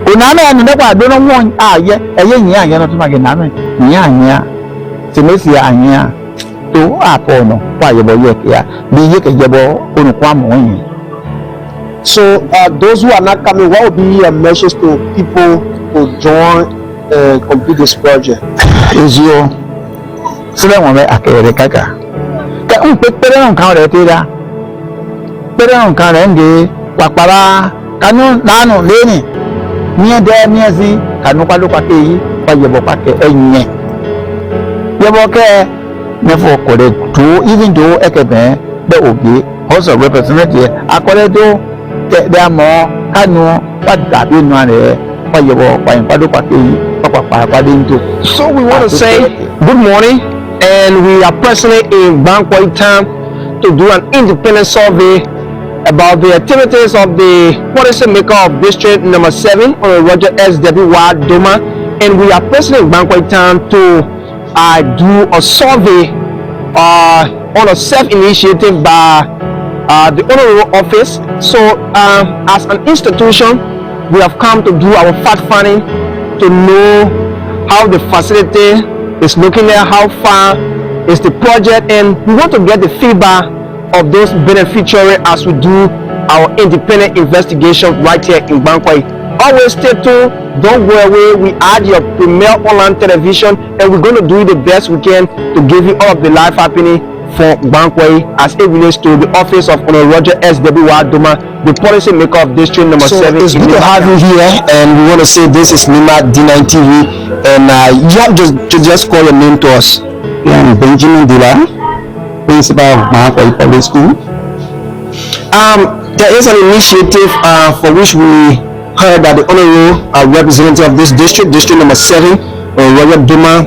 o na me ni de pa do no won aye eye yin aye no to ma ge na me yin aye ti me si aye to apo no kwa yebo ye kia bi ye ke yebo onu kwa mo yin. So those who are not coming, what would be a message to people to join and complete this project? Ezio sile won be akere kaka ke un pe pere nkan re ti da pere nkan re nge papara kanu nanu leni ni de ni si kanu kwa lo kwa ke yi kwa yebo kwa ke enye yebo ke never correct to even though ekebe be oge also representative akore to de amo kanu pada bi nu are pa yebo pa pado pa ke pa into. So we want to say good morning, and we are presently in Bankwai town to do an independent survey about the activities of the policy maker of district number 7 on Roger S.W. Domah, and we are presently in Bankwai town to do a survey on a self-initiative by the honorable office. So as an institution, we have come to do our fact-finding to know how the facility is looking at, how far is the project, and we want to get the feedback of those beneficiaries as we do our independent investigation right here in Bankwai. Always stay tuned, don't go away. We add your premier online television, and we're going to do the best we can to give you all of the life happening for Bankwai as it relates to the office of Honorable Roger S.W. Domah, the policy maker of district number 7. It's good to have you here, and we want to say this is Nimba D-9 TV, and you have just call your name to us. I'm Benjamin Dila, principal of Bankwai Public School. There is an initiative for which we heard that the honorable representative of this district number 7, Roger Domah,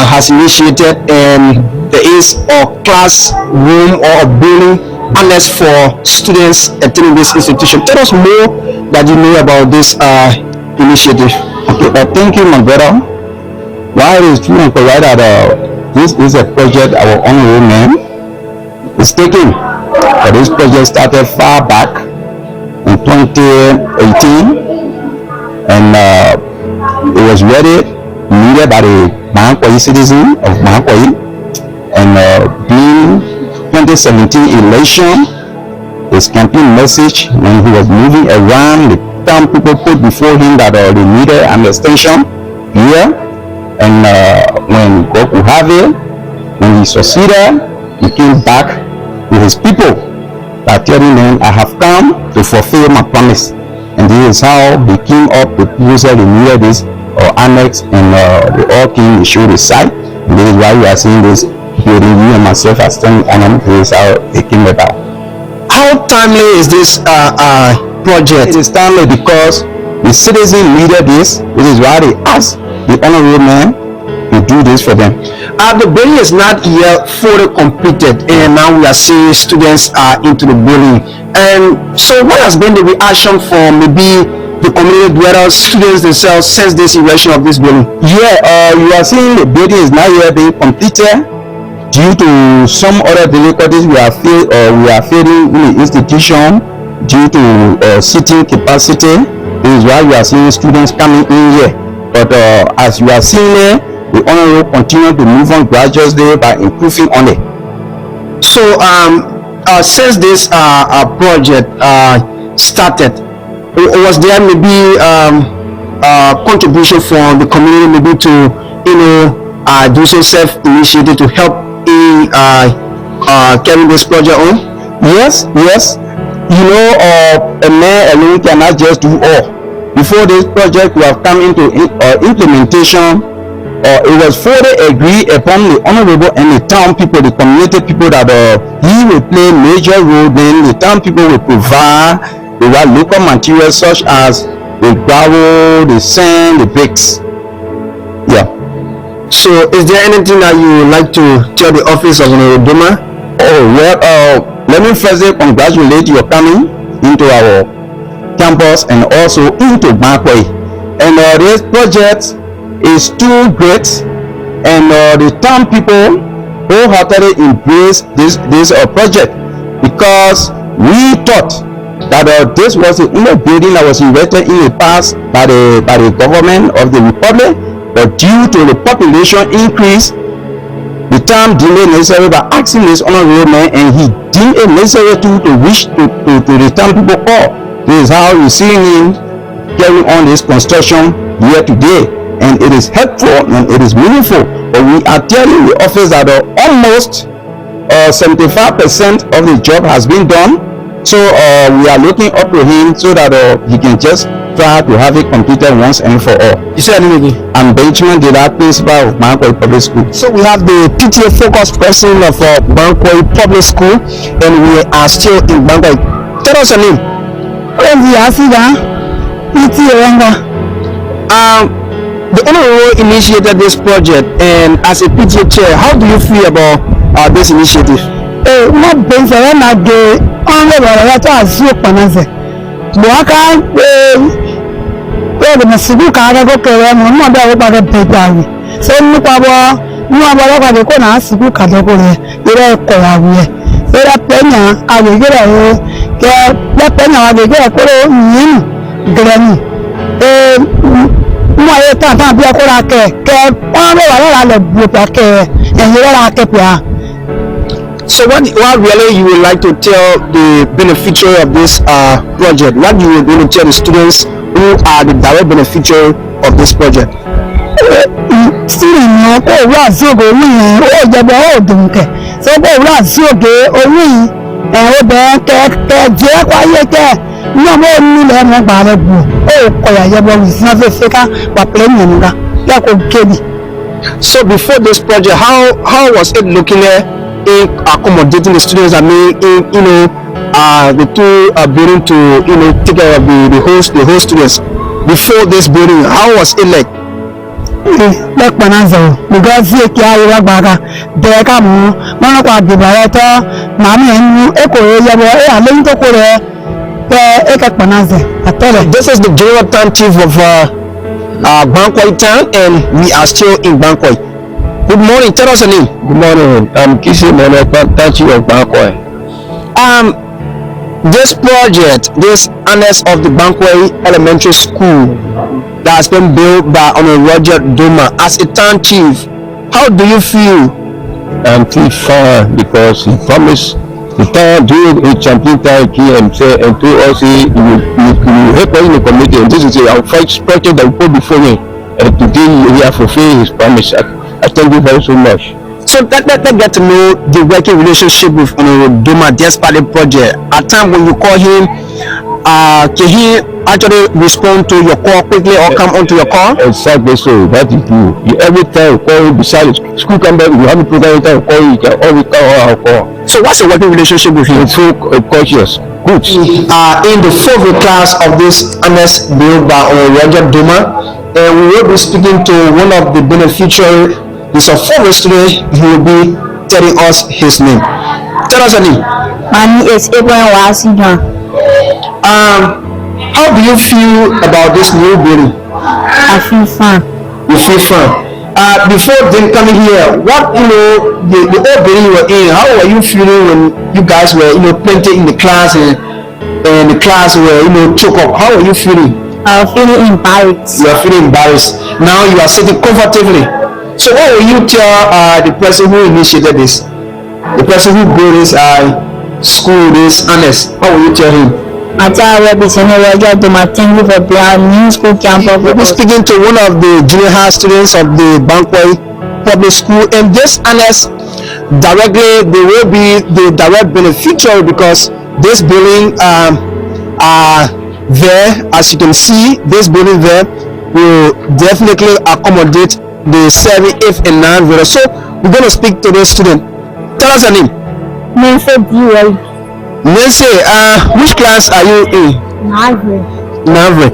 has initiated, and there is a classroom or a building annex for students attending this institution. Tell us more that you know about this initiative. Okay, thank you, my brother. While it is true and correct that this is a project our honorable man is taking, but this project started far back in 2018, and it was needed by the Bankwai citizen of Bankwai, and being 2017 election, his campaign message when he was moving around, the town people put before him that they needed an extension here, and when God could have it, when he succeeded, he came back with his people by telling them, I have come to fulfill my promise. And this is how he came up with user renewal this or annex, and they all came to show the site. And this is why we are seeing this building. You and myself are standing on them. This is how they came about. How timely is this project? It is timely because the citizen needed this. This is why they asked the honorable man to do this for them. The building is not yet fully completed, and now we are seeing students into the building. And so, what has been the reaction from maybe the community dwellers, students themselves, since this erection of this building? Yeah, you are seeing the building is not yet being completed due to some other difficulties we are facing in the institution due to seating capacity. This is why you are seeing students coming in here. But as you are seeing there, the honor will continue to move on gradually by improving on it. So, since this project started, was there maybe contribution from the community maybe to do some self-initiative to help in carrying this project on? Yes. You know, a man alone cannot just do all. Before this project we have come into implementation, it was fully agreed upon the honorable and the town people, the community people, that he will play major role. Then the town people will provide the local materials such as the gravel, the sand, the bricks. Yeah. So, is there anything that you would like to tell the office of Honorable Domah? Oh well, let me firstly congratulate you coming into our campus and also into Bankway. And this project is too great, and the town people wholeheartedly embrace this project, because we thought that this was the only building that was erected in the past by the government of the republic, but due to the population increase, the town deemed it necessary by asking this honorable man, and he deemed it necessary to reach to the town people all. This is how you see him carrying on this construction here today. And it is helpful and it is meaningful. But we are telling the office that almost 75% of the job has been done. So we are looking up to him so that he can just try to have it completed once and for all. You said anything? I'm Benjamin, the principal of Bankway Public School. So we have the PTA focused president of Bankway Public School, and we are still in Bankway. Tell us your name. The honorable initiated this project, and as a PTA chair, how do you feel about this initiative? So what really you would like to tell the beneficiary of this project? What you would going to tell the students who are the direct beneficiary of this project? So before this project, how was it looking in accommodating the students? I mean, the two building to take care of the whole students. Before this building, how was it like? This is the general town chief of Bankway town, and we are still in Bankway. Good morning. Tell us your name. Good morning. I'm Kisi Mene, town chief of Bankway. This project, this annex of the Bankway Elementary School that has been built by Honorable Roger Domah, as a town chief, how do you feel? I'm feel fine because he promised the town during a champion time here and say and told us he will help us in the community, and this is our first project that we put before me, and today he has fulfilled his promise. I thank you very so much. So let's get to know the working relationship with Honorable Domah despite the project. At times when you call him, can he actually respond to your call quickly or come onto your call? Exactly so. That is true. Every time you call him, besides school come back, you have a program, you call him, you can always call. So what's your working relationship with him? He's so cautious. Good. In the fourth class of this honest bill by Honorable Domah, and we will be speaking to one of the beneficiaries. He's a former student. He will be telling us his name. Tell us your name. My name is Abraham Wasigan. How do you feel about this new building? I feel fine. You feel fine. Before them coming here, what the old building you were in, how were you feeling when you guys were plenty in the class and the class were took up? How were you feeling? I was feeling embarrassed. You are feeling embarrassed. Now you are sitting comfortably. So what will you tell the person who initiated this? The person who built this school, this honest, what will you tell him? I tell Representative Domah, thank you for building new school campus. We'll be speaking to one of the junior high students of the Bankway Public School, and this honest directly they will be the direct beneficiary because this building there, as you can see, this building there will definitely accommodate the 7th, 8th, and 9th grade. So we're going to speak to this student. Tell us your name. Nimba D-7. Nancy, which class are you in? 9th.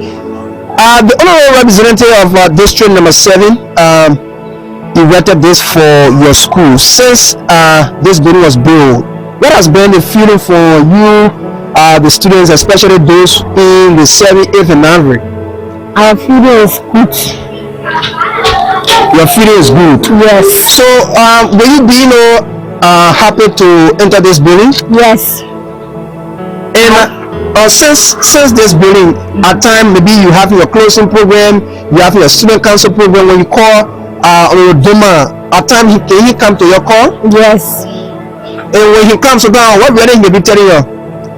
The honorable representative of district number 7 erected this for your school. Since this building was built, what has been the feeling for you, the students, especially those in the 7th, 8th, and 9th grade? Our feeling is good. Your feeling is good? Yes. So, will you be happy to enter this building? Yes. And since this building, at time maybe you have your closing program, you have your student council program. When you call Domah, at time can he come to your call? Yes. And when he comes down, what will he be telling you?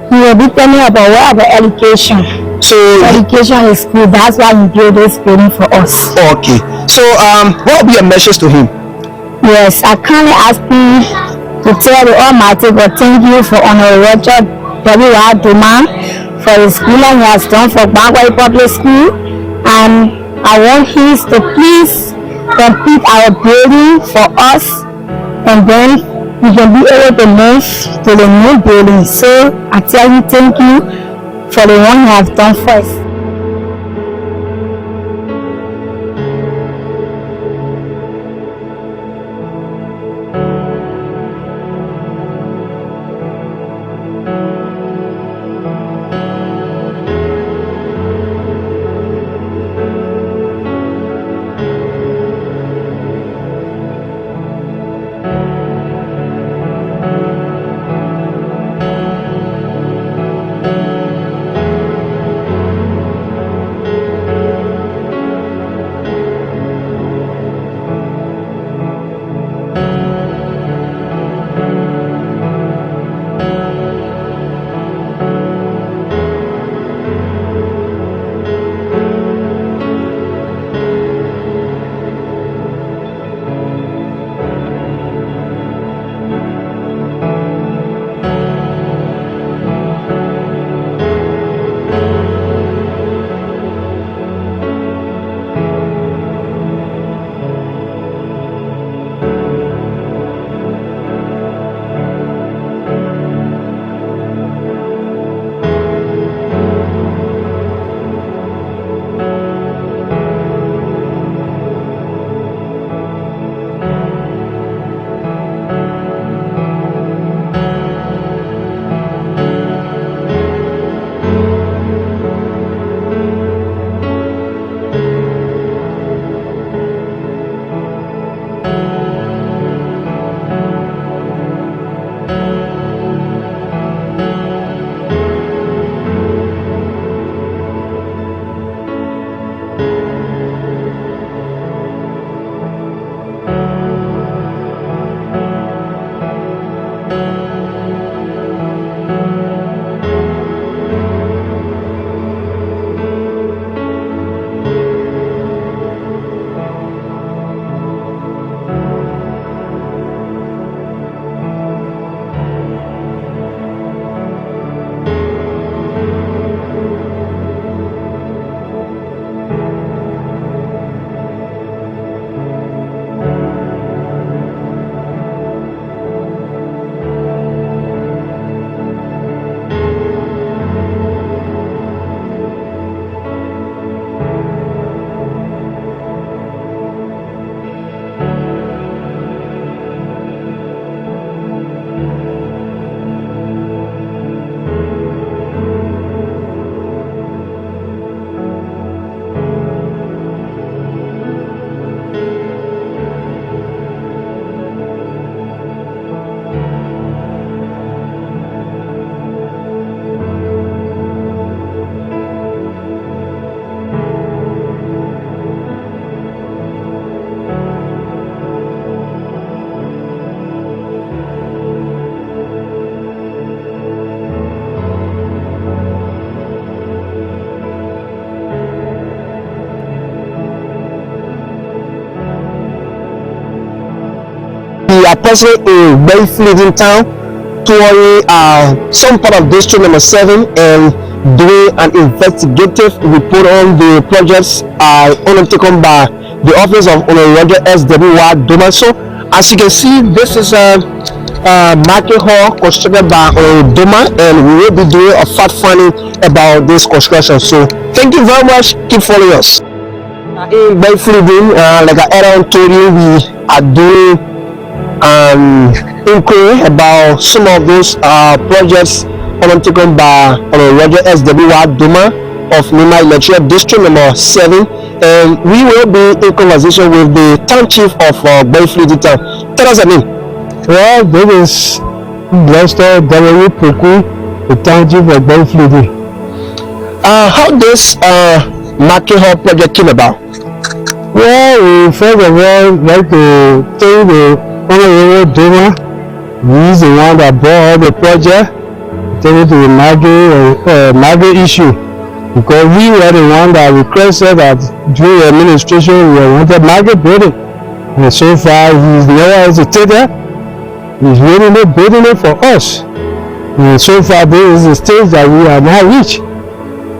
He will be telling you about what about education. So education is good. That's why he built this building for us. Okay. So what will be your message to him? Yes, I kindly ask him to tell the Almighty God, thank you for Honorable Domah for the schooling he has done for Bankway Public School, and I want him to please complete our building for us, and then we can be able to move to the new building. So I tell you thank you for the one you have done first. President in Bayfield town, touring some part of District Number 7 and doing an investigative report on the projects undertaken by the office of Honorable S.W.Y. Domah. So, as you can see, this is a market hall constructed by Domah, and we will be doing a fact-finding about this construction. So, thank you very much. Keep following us. In Bayfield, like I earlier told you, we are doing inquiry about some of those projects undertaken by Honorable S.W.Y. Domah of Nimba Electoral District Number 7, and we will be in conversation with the town chief of Bayfield town. Tell us the name. Well, this is Lester W. Puku, the town chief of Bayfield. How this market hall project came about? Well, we first of all like to thank the Honorable Domah. He is the one that brought all the project, take it to the market issue, because we were the one that requested that during the administration we wanted market building, and so far he's never hesitated. He's really building it for us, and so far this is the stage that we are now reached.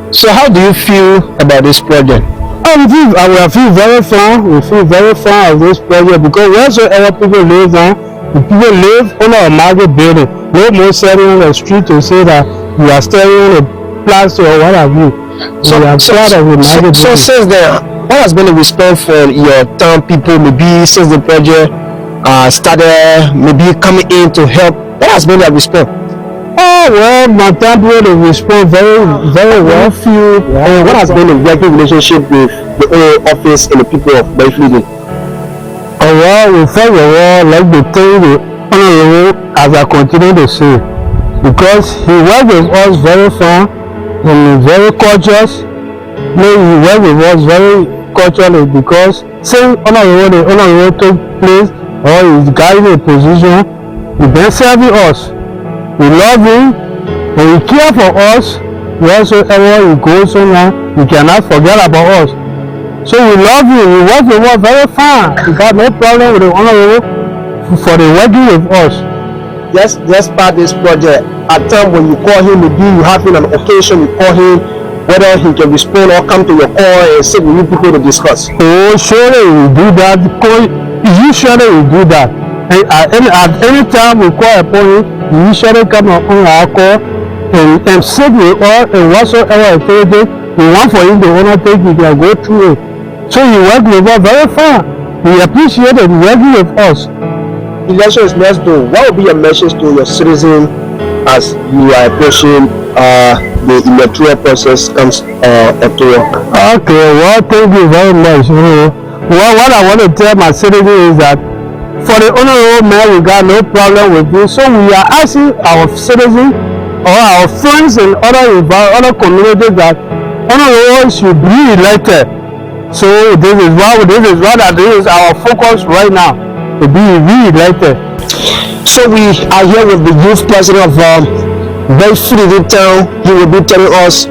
So how do you feel about this project? I feel very fond. We feel very fond of this project because wheresoever people live now, the people live under a market building. No more sitting on the street to say that we are staring on a plaster or what have you. So since then, what has been the response from your town people? Maybe since the project started, maybe coming in to help. What has been their response? Oh well, my town people respond very, very well. What has been the working relationship with the office and the people of Bayfield? Oh well, we first of all like to thank the Honorable, as I continue to say, because he worked with us very far and very courteous. He worked with us very courteously because since the Honorable took place or is guiding a position, he been serving us. We love him and he cares for us. Wheresoever he goes somewhere, he cannot forget about us. So we love him. We work with us very fine. We got no problem with the Honorable for the working with us. Just part this project. At time when you call him, maybe you having an occasion, you call him, whether he can respond or come to your call and sit with you people to discuss. Oh, surely we do that. Usually we do that. And at any time we call upon him, he usually come on our call and sit with us and whatsoever activity we want for him to undertake, he can go through it. So he worked with us very far. We appreciate it working with us. Election is next door. What will be your message to your citizens as you are approaching the electoral process comes October? Okay, well, thank you very much. Well, what I want to tell my citizens is that for the Honorable man, we got no problem with this. So we are asking our citizens or our friends and other communities that Honorable should be elected. So this is our focus right now, to be re-elected. So we are here with the youth president of Bayfield town. He will be telling us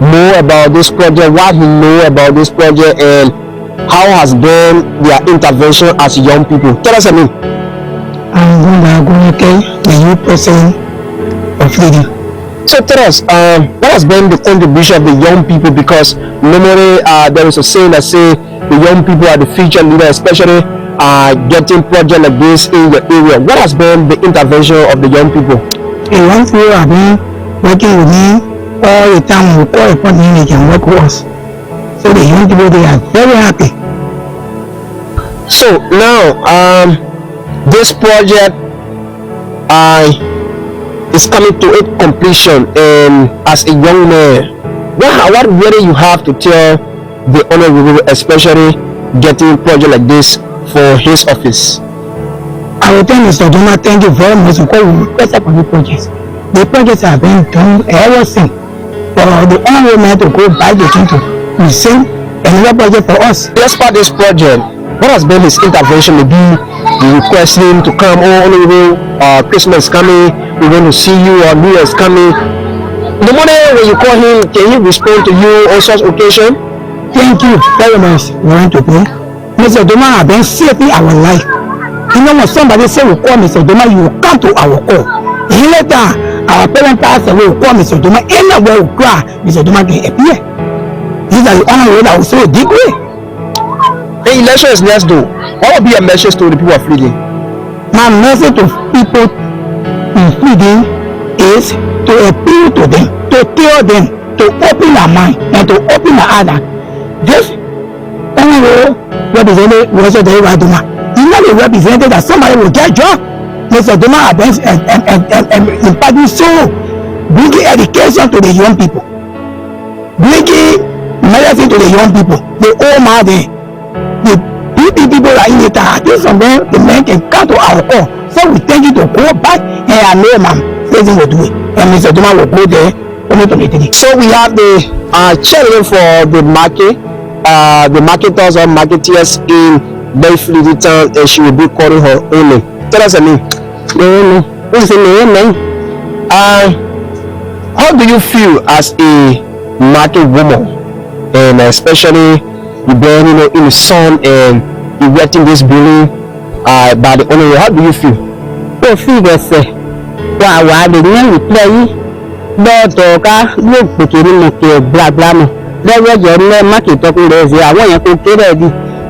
more about this project, what he knows about this project, and how has been their intervention as young people. Tell us a name. I'm the youth president of Freedom. So tell us, what has been the contribution of the young people? Because normally there is a saying that say the young people are the future leader, especially getting projects like this in your area. What has been the intervention of the young people? The young people have been working with me all the time. We call upon them, they can work with us. So the young people, they are very happy. So now, this project is coming to its completion, and as a young man, what really you have to tell the Honorable, especially getting a project like this for his office? I will tell Mr. Domah, thank you very much because we requested for the projects. The projects have been done everything. For the Honorable man to go back again to present another project for us. Let's start this project. What has been his intervention? Maybe you request him to come, Honorable, Christmas is coming, we're going to see you, or New Year is coming. The morning when you call him, can he respond to you on such occasion? Thank you very much. We want to pray. Mr. Domah has been saving our life. You know, when somebody say we call Mr. Domah, you will come to our call. And later, our parents pass away, we call Mr. Domah. Anywhere we cry, Mr. Domah can appear. These are the honor that we so deep way. The election is next door. What will be your message to the people of Fleeting? My message to people in Fleeting is to appeal to them, to tell them, to open their mind and to open their heart. This honorable representative was the Domah. You know the representative that somebody will get job. Mr. Domah and imparting so bringing education to the young people, bringing medicine to the young people, the old man there, the people are in it. I think from them the men can come to our call. So we thank you to go back and I know man President will do it. And Mr. Domah will go there. So we have the chairman for the market, the marketers or marketeers in Bayfleet town, and she will be calling her own name. Tell us her name. What's the name? How do you feel as a market woman, and especially you being, you know, in the sun and erecting this building by the owner? How do you feel? I feel that why the name we play. Lọ́dọ̀ ká ló gbèké nínú kí gbàgbàmù lọ́wọ́ jẹ́ ní mákì tọ́kùn rẹ̀ sí àwọn èèyàn kò kéré di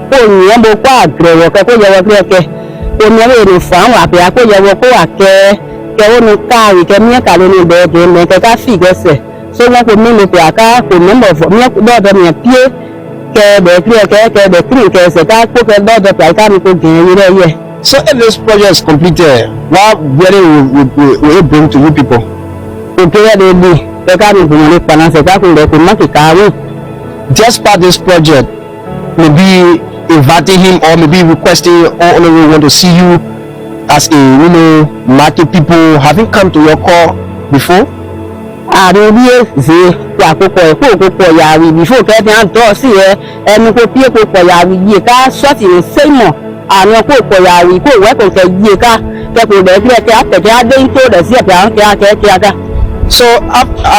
kó nìyẹn bó kó àgbẹ̀wọ̀ kẹ́ kó yẹwọ́ kẹ́kẹ́ kó ní ẹ̀rọ èrò fún àwọn àpẹ̀yà kó yẹwọ́ kó wà kẹ́ ó nu káàrí kẹ́ mìíràn lónìí ìbẹ̀rẹ̀ mẹ́kẹ́ ká fi gẹ́sẹ̀ so wọn kò mímu pé àká kò mímọ̀ fọ́ lọ́dọ̀ mi pé kẹ́ bẹ̀ kírì kẹ́ ẹsẹ̀ ká kó kẹ́ lọ́dọ̀ pé àká mi kò gẹ̀ẹ́ rẹ̀ yẹ. So if this project is completed, what value will it bring to you people? Just part this project, maybe inviting him or maybe requesting or we want to see you as a, you know, market people. Have you come to your call before? So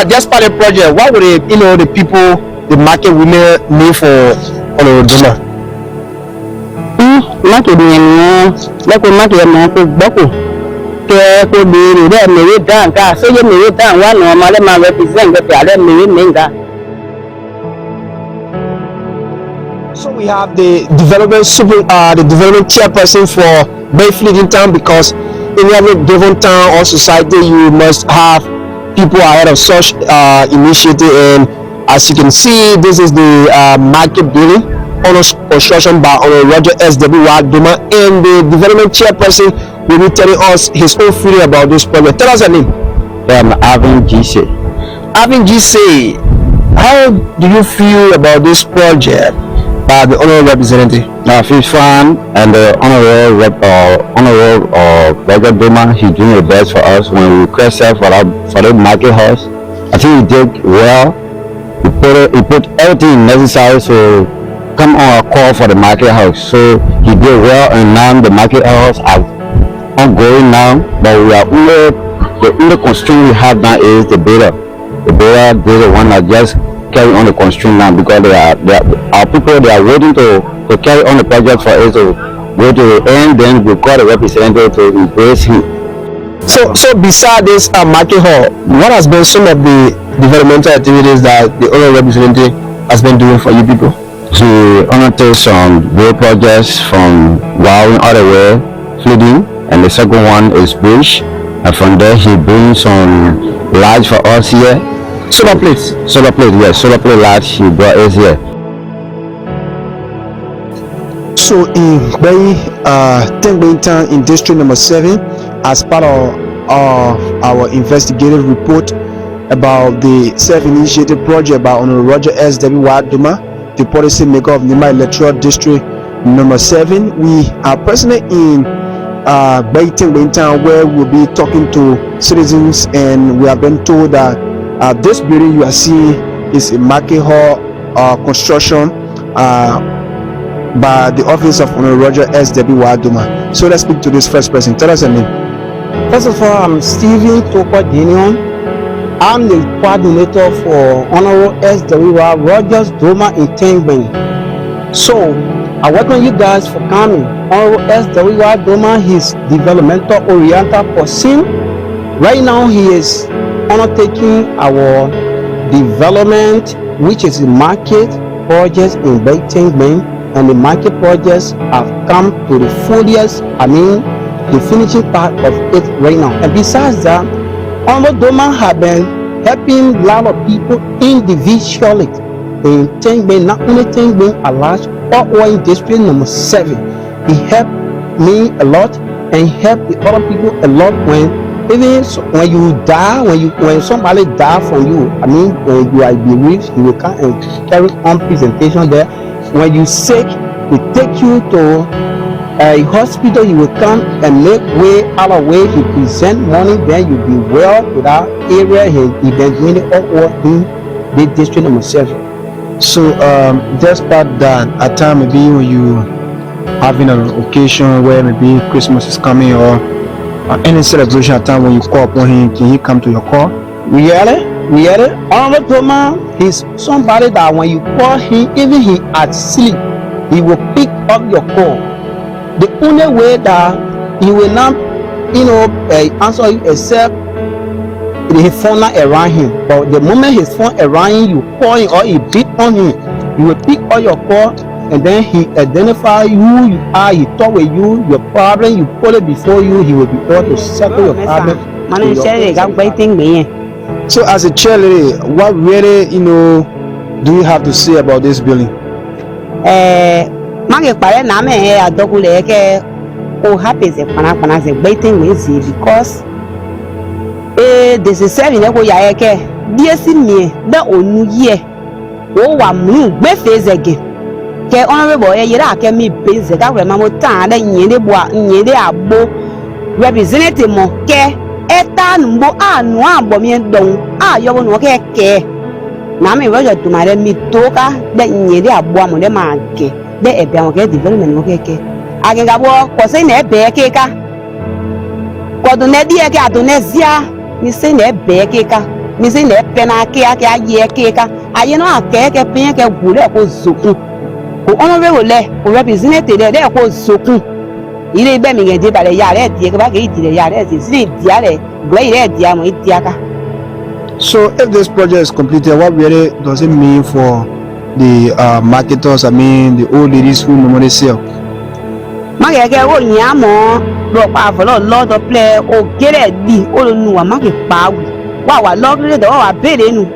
just part of the project, what would the people, the market women need for Domah? Market market So we have the development chairperson for Bayfleet town, because in every given town or society you must have people ahead of such initiative. And as you can see, this is the market building on construction by Roger S.W. Domah, and the development chairperson will be telling us his own feeling about this project. Tell us your name. I'm Avin G.C. Avin G.C., how do you feel about this project by the honorable representative? Now, I feel fine, and the honorable Roger Domah, he's doing the best for us. When we requested for the market house, I think he did well. He put everything necessary to come on a call for the market house. So he did well, and now the market house is ongoing now. But we are the only constraint we have now is the bidder. The bidder is the one that just carry on the constraint now, because our people, they are waiting to carry on the project for us to go to the end. Then we call the representative to embrace him. So beside this market hall, what has been some of the developmental activities that the honorable representative has been doing for you people? He undertakes some road projects from Wowing all the way Fleeting, and the second one is Bush, and from there he brings some lights for us here. Solar plates, yes, solar plate lights he brought us here. So in Bay town in district number 7, as part of our investigative report about the self-initiated project by Honorable Roger S.W. Domah, the policy maker of Nimba Electoral District number 7, we are presently in Bay town, where we'll be talking to citizens, and we have been told that this building you are seeing is a market hall construction by the office of Honorable Roger S.W. Domah. So let's speak to this first person. Tell us your name. First of all, I'm Stephen Toko Dinion. I'm the coordinator for Honorable S.W. Rogers Domah in Tengbin. So I welcome you guys for coming Honorable S.W.R. Domah, he's developmental oriental person. Right now, he is undertaking our development, which is the market projects in Baitingmen, and the market projects have come to the fullest, the finishing part of it right now. And besides that, Honorable Domah have been helping a lot of people individually in Tingben, not only Tingben, a large or in district number 7. He helped me a lot and helped the other people a lot when you die, when somebody die from you, when you are bereaved, he will come and carry on presentation there. When you sick, he take you to a hospital, he will come and make way out of way, he present money, then you be well to that area, he been doing it all in the district number 7. So despite that, at time maybe when you having an occasion where maybe Christmas is coming or any celebration at time when you call upon him, can he come to your call? Really? Honorable Domah, he's somebody that when you call him, even he at sleep, he will pick up your call. The only way that he will not, answer you except his phone not around him. But the moment his phone around you call him or he beat on him, he will pick up your call and then he identify who you are, he talk with you, your problem, you put it before you, he will be able to settle your problem. So as a cheerleader, what really, do you have to say about this building? Because this is serving go yake dear me that onu ye o wa mu gbe face again ke honorable yira ke mi base ka we mamo tan da nyede boa nyede abo representative mo ke eta nbo anu abo mi don ayo no ke na me rojo to mare mi toka da nyede abo mo de ma ke de ebe awon ke development mo ke agega bo ko se na ebe ke ka ko do ne die ke adonezia mi se na ebe keka mi se na pena ke aye keka aye no akeke pin ke gure ko zokun ko honorable le ko representative de ko zokun ile be mi gede bare ya re die ke ba ke dire ya re si dia re gbe ire dia mo dia ka. So if this project is completed, what really does it mean for the marketers, the old ladies who normally sell? Magege o yan mo lo pa folo lo do play o gere di o nu wa ma ke pa wi wa lo gere do wa bere nu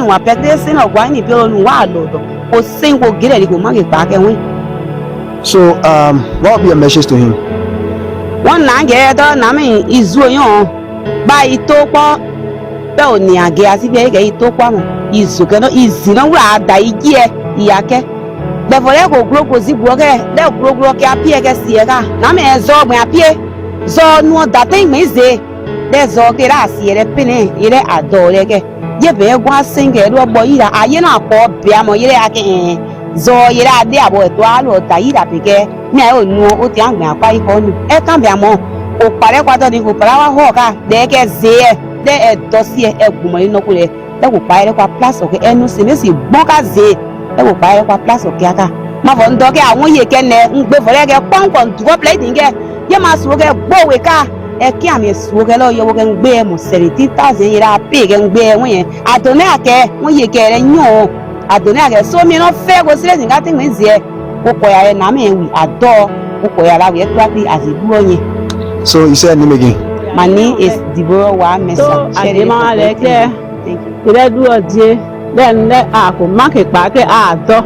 wa pete sin ogwa ni bi o nu wa lo do o sin ko gere di ko ma ke pa ke win. So what will be your message to him? One na ge do na mi izu yan ba ito po be o ni age asi be ke ito po mo izu ke no izi no wa da igi e iyake the for go grow zibu ke the grow ke apie ke siega na me zo gbe apie zo nu that thing me ze the zo ke ra siere pini ire adore ke je be gwa singe do bo ira aye na ko bia mo ire ake zo ire ade abo eto alo ta ira peke mi ayo nu o ti angbe apa iko nu e kan bia mo o pare kwato ni ko para wa ho ka de ke ze de e dosi e gumo ino kule de ko pare kwa place o ke enu se me si bon ka ze e wo pa e kwa place okiaka ma fo ndo ke awon ye ke ne ngbe fo le ke kon duo plate nge ye ma su ke gbo we ka e ki ami su ke lo ye wo ke ngbe mo 70,000 yira pe ke ngbe won yen adone ake won ye ke re yan adone ake so mi no fe go sile nga tin mi zie ko ko ya na mi wi ado ko ko ya la we practice as a duro yen. So you said name again? My name is Deborah Wamesa. So adema le ke ire duro die then let ako market pa ke do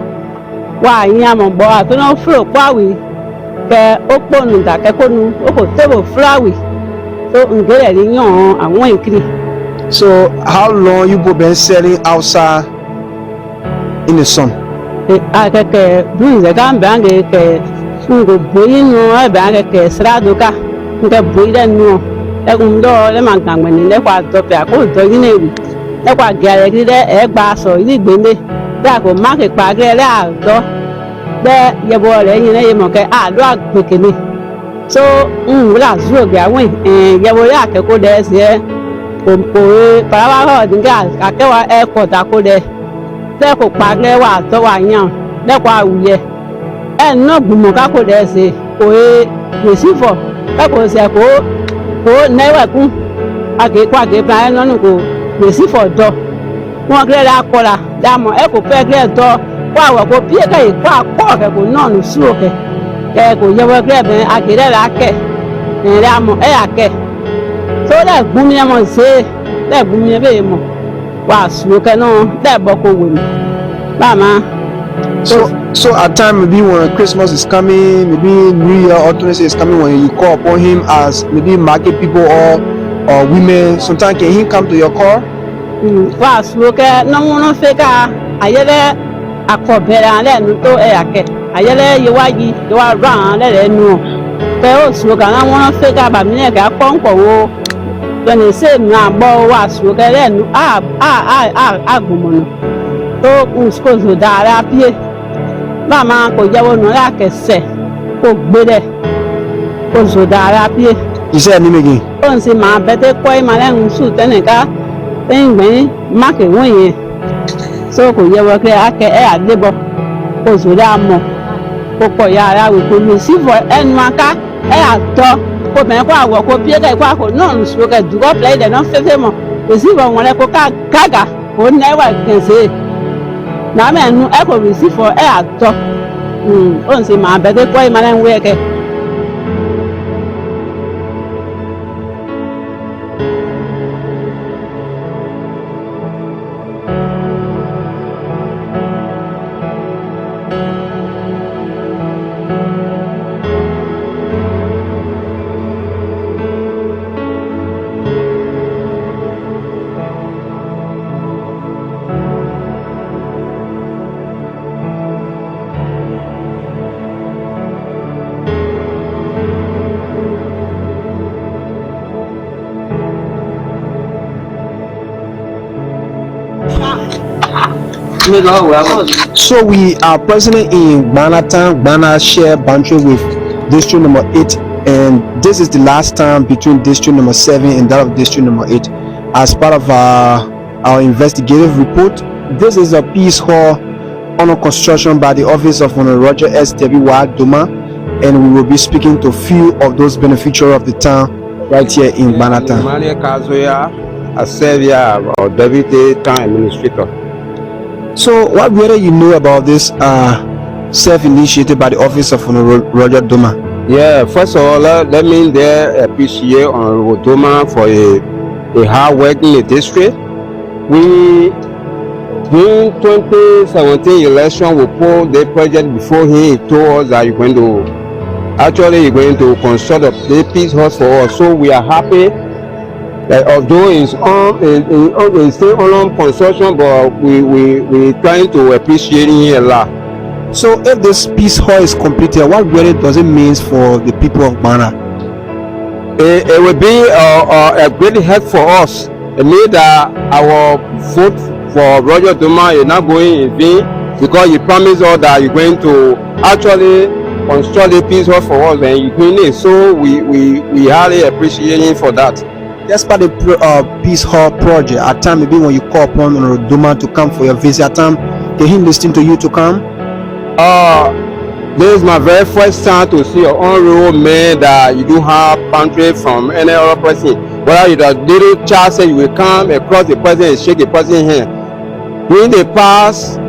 wa yin mo bo to no fro pa wi ke oponu da ke konu o ko tebo flawi so ngere ri yan awon inkiri. So how long you both been selling outside in the sun? Akeke bu ze kan ba nge ke ngo boyi no e ba nge ke srado ka nge boyi da no e gun do le man kan ni le kwa do pe ko do yin e wi e kwa gere ri de e gba so ri gbeme da ko ma ke pa gere le a do de ye bo le yin le ye mo ke a do agbeke mi so la zuo gbe awon ye bo ya ke ko de se ko para wa ho dinga akewa e ko ta ko de de ko pa gere wa to wa yan de kwa uye e no gbumo ka ko de se e receive ka ko se ko never ku age kwa ge plan no ko receive do wọ́n kéré la kọ́la dàmọ́ ẹ kò pẹ́ kéré tọ́ kó àwọ̀ kó píẹ́ ká yìí kó àkọ́ kẹ́ kó nọ́ọ̀nù sùúrù kẹ́ kò yẹ wọ́n kéré bẹ́ẹ̀ àgẹ̀rẹ́ la kẹ́ ẹ̀ dàmọ́ ẹ̀ yà kẹ́ tó dẹ̀ gbúmi ẹ̀ mọ̀ ṣe dẹ̀ gbúmi ẹ̀ bẹ́ẹ̀ mọ̀ wà sùúrù kẹ́ náà dẹ̀ bọ́ kó wò mí bàmá. So at time maybe when Christmas is coming, maybe New Year or 26 is coming, when you call upon him as maybe market people or women, sometimes can he come to your call? Wà sùúrù kẹ́ nọ́múnú fẹ́ ká ayẹ́lẹ́ akọ̀bẹ̀rẹ̀ alẹ́ nu tó ẹ̀ àkẹ́ ayẹ́lẹ́ yewáyí yewá rà án lẹ́rẹ̀ẹ́ nu ọ̀ kẹ́ ó sùúrù ká nọ́múnú fẹ́ ká bàmí náà kẹ́ akọ́ǹkọ̀ wo lọ́nà ìṣèlú àgbọ̀ wà sùúrù kẹ́ lẹ́nu àgbòmọ̀nà tó kò zò dáadáa píé bàmá kò jẹ́wọ́ nù lákẹsẹ̀ kò gbé dẹ̀ kò zò dáadáa píé. Iṣẹ́ ni mege. Ó ń sin màá bẹ́tẹ́ kọ́ ìmọ̀lẹ́hùn sùn tẹ́nìká tẹ́yìngbẹ́yìn máàkì wọ́n yẹn so kò yẹ wọ́n kẹ́ akẹ́ ẹ̀ àdébọ̀ kò zòdà mọ̀ kò pọ̀ ya ara wò kò lè sí fọ ẹnu aká ẹ̀ àtọ́ kò bẹ̀rẹ̀ kó àwọ̀ kò píẹ́ kẹ́ kó àkó náà ń sọ kẹ́ dùkọ́ pẹ̀lẹ́ ìdẹ̀ náà fẹ́fẹ́ mọ̀ kò sí fọ wọn lẹ kó kága kò ní ẹwà kẹsẹ̀ nàmẹ́nu ẹ̀ kò lè sí fọ ẹ̀ àtọ́ ó ń sè máa bẹ́tẹ́ kọ́ ìmọ̀lẹ́ ń wé kẹ́. So we are presently in Ghana share boundary with district number 8, and this is the last time between district number 7 and that of district number 8 as part of our investigative report. This is a peace hall under construction by the office of Honorable Roger S. Domah, and we will be speaking to few of those beneficiaries of the town right here in Banatan. Our deputy town administrator. So what whether you know about this self-initiated by the office of Honorable Roger Domah? Yeah, first of all, let me appreciate Honorable Domah for a hard work in the district. We in 2017 election we put the project before he told us that you're going to construct a peace house for us. So we are happy that although it's still on construction, but we trying to appreciate it a lot. So if this peace hall is completed, what really does it mean for the people of Ghana? It will be a great help for us. It means that our vote for Roger Domah is not going in vain, because he promised us that you're going to actually construct a peace hall for us, and you're doing it. So we highly appreciate him for that. That's part of the peace hall project. At time maybe when you call upon Honorable Domah to come for your visit, at time can he listen to you to come? This is my very first time to see an honorable man that you do have boundary from any other person. Whether you the little child say you will come across the person and shake the person hand. In the past,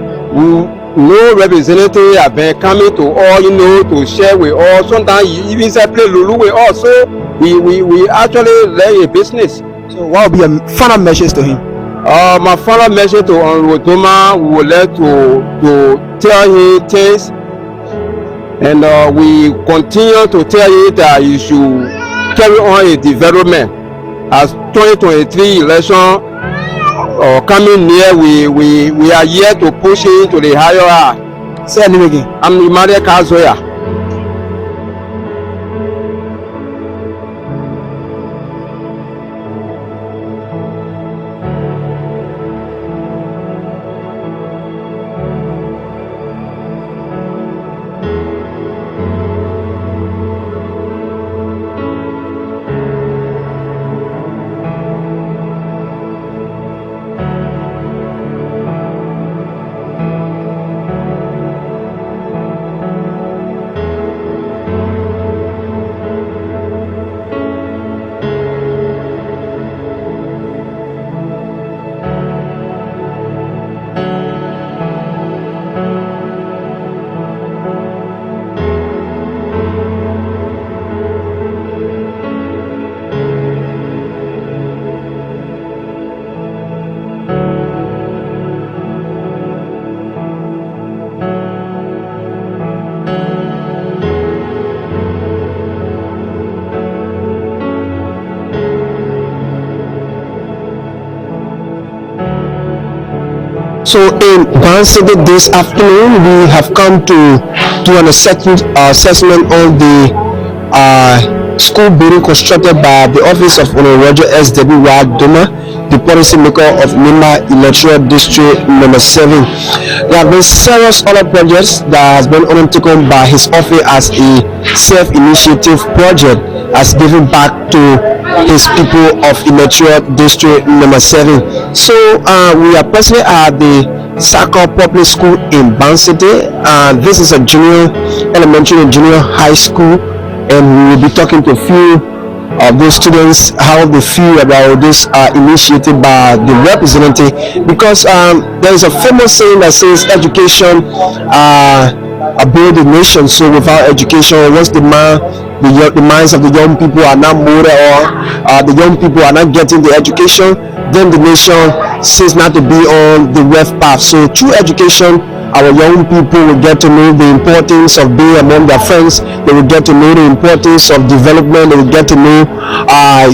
no representative have been coming to all, to share with us. Sometimes you even say play Lulu with us. So we actually learn a business. So what will be a final message to him? My final message to Honorable Domah, we would like to tell him things, and we continue to tell him that he should carry on a development. As 2023 election coming near, we are here to push him to the higher high. Say your name again. I'm Nimba D-7. So in Ban City this afternoon, we have come to do an assessment on the school building constructed by the office of Honorable Roger S.W. Domah, the policy maker of Nimba Electoral District number 7. There have been serious other projects that has been undertaken by his office as a self-initiative project, as giving back to his people of Electoral District number 7. So we are presently at the Saka Public School in Ban City. This is a junior elementary and junior high school, and we will be talking to a few of those students how they feel about this initiative by the representative, because there is a famous saying that says education build the nation. So without education, once the minds of the young people are not molded, or the young people are not getting the education, then the nation seems not to be on the rough path. So through education, our young people will get to know the importance of being among their friends. They will get to know the importance of development. They will get to know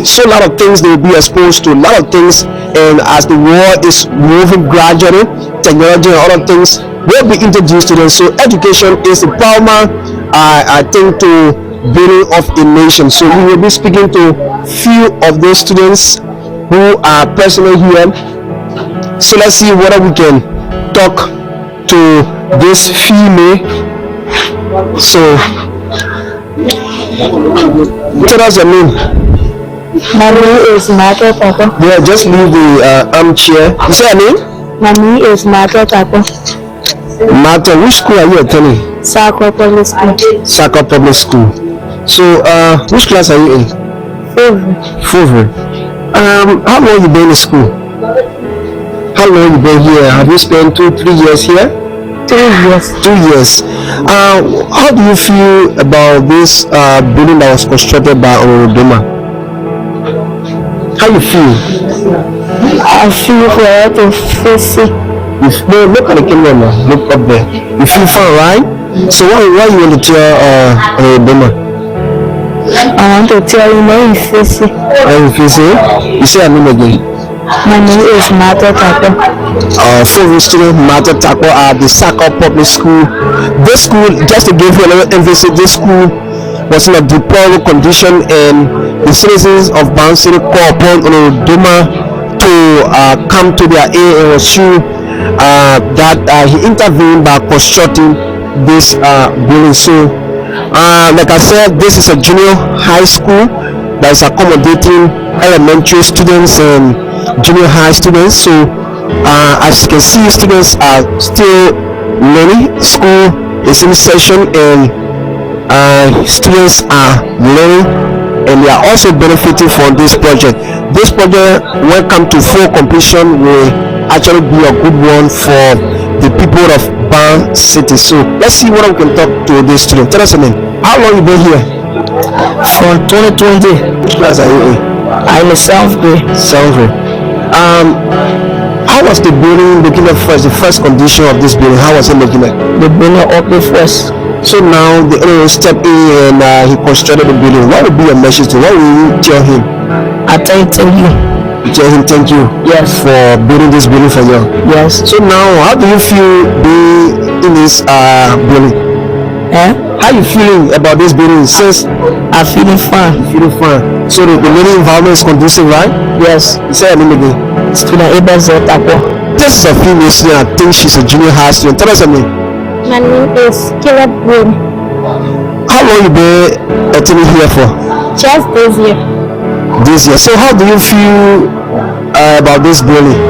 so a lot of things. They will be exposed to a lot of things, and as the world is moving gradually, technology and other things will be introduced to them. So education is the paramount, I think, to building of a nation. So we will be speaking to few of those students who are personally here. So let's see whether we can talk to this female. So tell us your name. My name is Martha Tako. Yeah, just leave the armchair. You say your name? My name is Martha Tako. Martha, which school are you attending? Saka Public School. Saka Public School. So which class are you in? Fourth. How long you been in school? How long you been here? Have you spent 2-3 years here? 2 years. 2 years. How do you feel about this building that was constructed by Honorable Domah? How you feel? I feel for her to face it. No, look at the camera now. Look up there. You feel fine, right? So why you want to tell Honorable Domah? I want to tell you now you face it. How you face it? You say your name again. My name is Martha Tako. Favorite student Martha Tako at the Saka Public School. This school, just to give you a little emphasis, this school was in a deplorable condition, and the citizens of Ban City called upon Domah to come to their aid, and was true that he intervened by constructing this building. So like I said, this is a junior high school that is accommodating elementary students and junior high students. So as you can see, students are still learning. School is in session, and students are learning, and they are also benefiting from this project. This project, when come to full completion, will actually be a good one for the people of Ban City. So let's see what we can talk to this student. Tell us your name. How long you been here? From 2020. Which class are you in? I'm a 7th grade. 7th grade. How was the building looking at first? The first condition of this building, how was it looking at? The building ugly first. So now the owner stepped in, and he constructed the building. What would be your message to him? What will you tell him? I tell you. You tell him thank you. Yes. For building this building for you. Yes. So now, how do you feel being in this building? How you feeling about this building? Since I'm feeling fine. Feeling fine. So the learning environment is conducive, right? Yes. You say your name again. Student Ebezo Tako. This is a female student. I think she's a junior high student. Tell us her name. My name is Caleb Green. How long you been attending here for? Just this year. This year. So how do you feel about this building?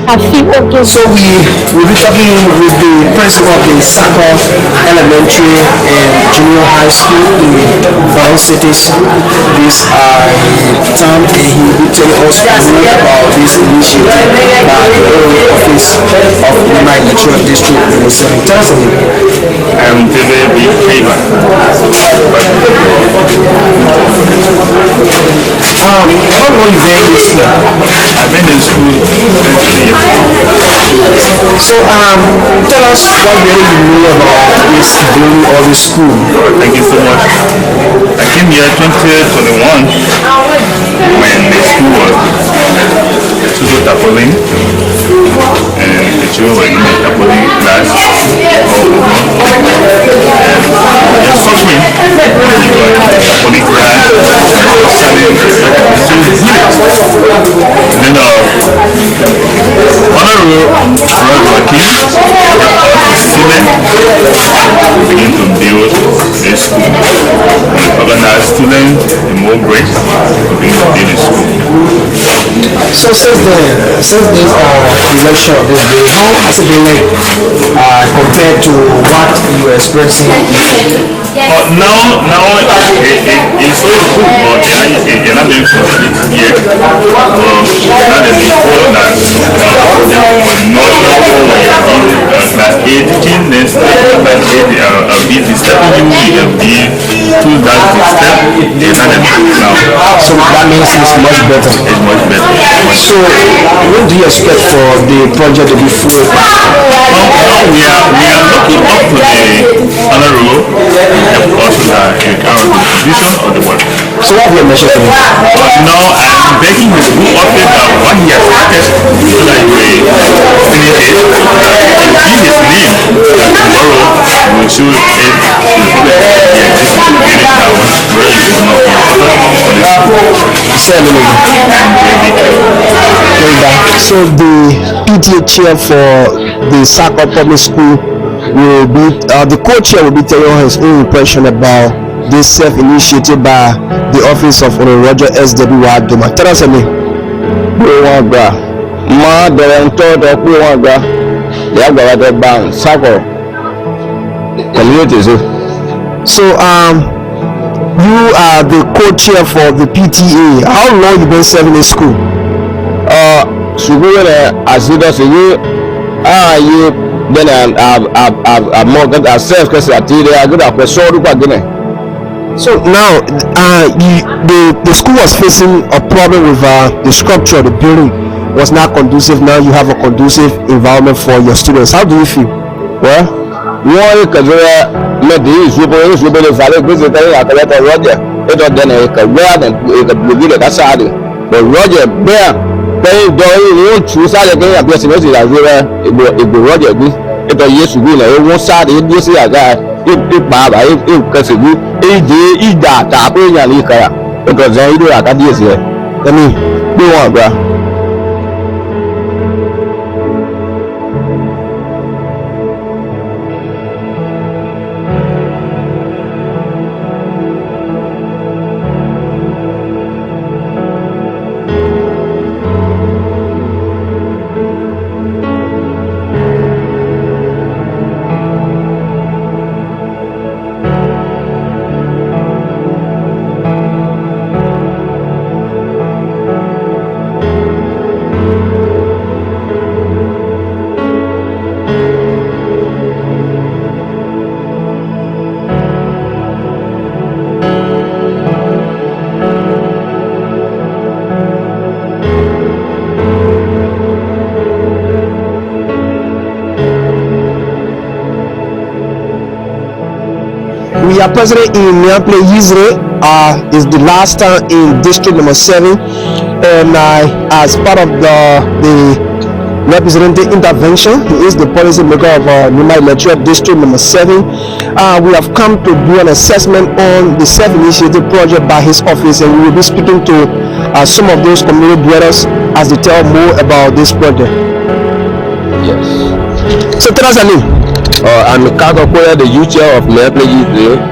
I feel okay. So we'll be talking with the principal of the Saka Elementary and Junior High School in Ban City this time, and he will be telling us more about this initiative by the office of Nimba Electoral District number 7. Tell us again. I'm David B. Craven. How long you been in this year? I've been in school since 3 years. So tell us what really you know about this building or this school. Thank you so much. I came here 2021 when the school was tarpaulin, and the children were in a Catholic class all over. They're suffering because in the Catholic class selling then Honorable Joaquin cement begin to build a school. Organize students in more grades to begin to build a school. So since this election of this day, how has it been like compared to what you were experiencing? Now it's so good, but you're not being complete yet. Now there's before that not class 8 teaching, then class 8 be the stepping you will be to that step, now. So that means it's much better. It's much better. So what do you expect for the project to be full? Now we are looking up to the honorable also that you carry the vision of the work. So what have you mentioned? Now I'm begging his good office that what he has started so that he will finish it. He is name that tomorrow will show it to the So the PTA chair for the Saka Public School will be the co-chair will be telling his own impression about this self-initiated by the office of Honorable Roger S.W. Domah. Tell us me. Ma director the Kuwaga, the other band, Sako community. So you are the co-chair for the PTA. How long you been serving in school? As you then I'm more good at self because I good at So now the school was facing a problem with the structure, the building was not conducive. Now you have a conducive environment for your students. How do you feel? Well, one because is super valid visit Roger. It was then a that's hard. But Roger there they don't choose out again a blessing as it Roger good. It was yes to be like one side it was a guy if Baba if Cassidy is that happening and Ikara because they do like a deal here. I mean, do one, bro. We are present in Nimba D-7. Is the last time in district number 7, and as part of the representative intervention, he is the policy maker of Nimba Electoral district number 7. We have come to do an assessment on the self-initiated project by his office, and we will be speaking to some of those community dwellers as they tell more about this project. Yes. So tell us your name. I'm Kakokoya, the youth chair of Nimba D-7.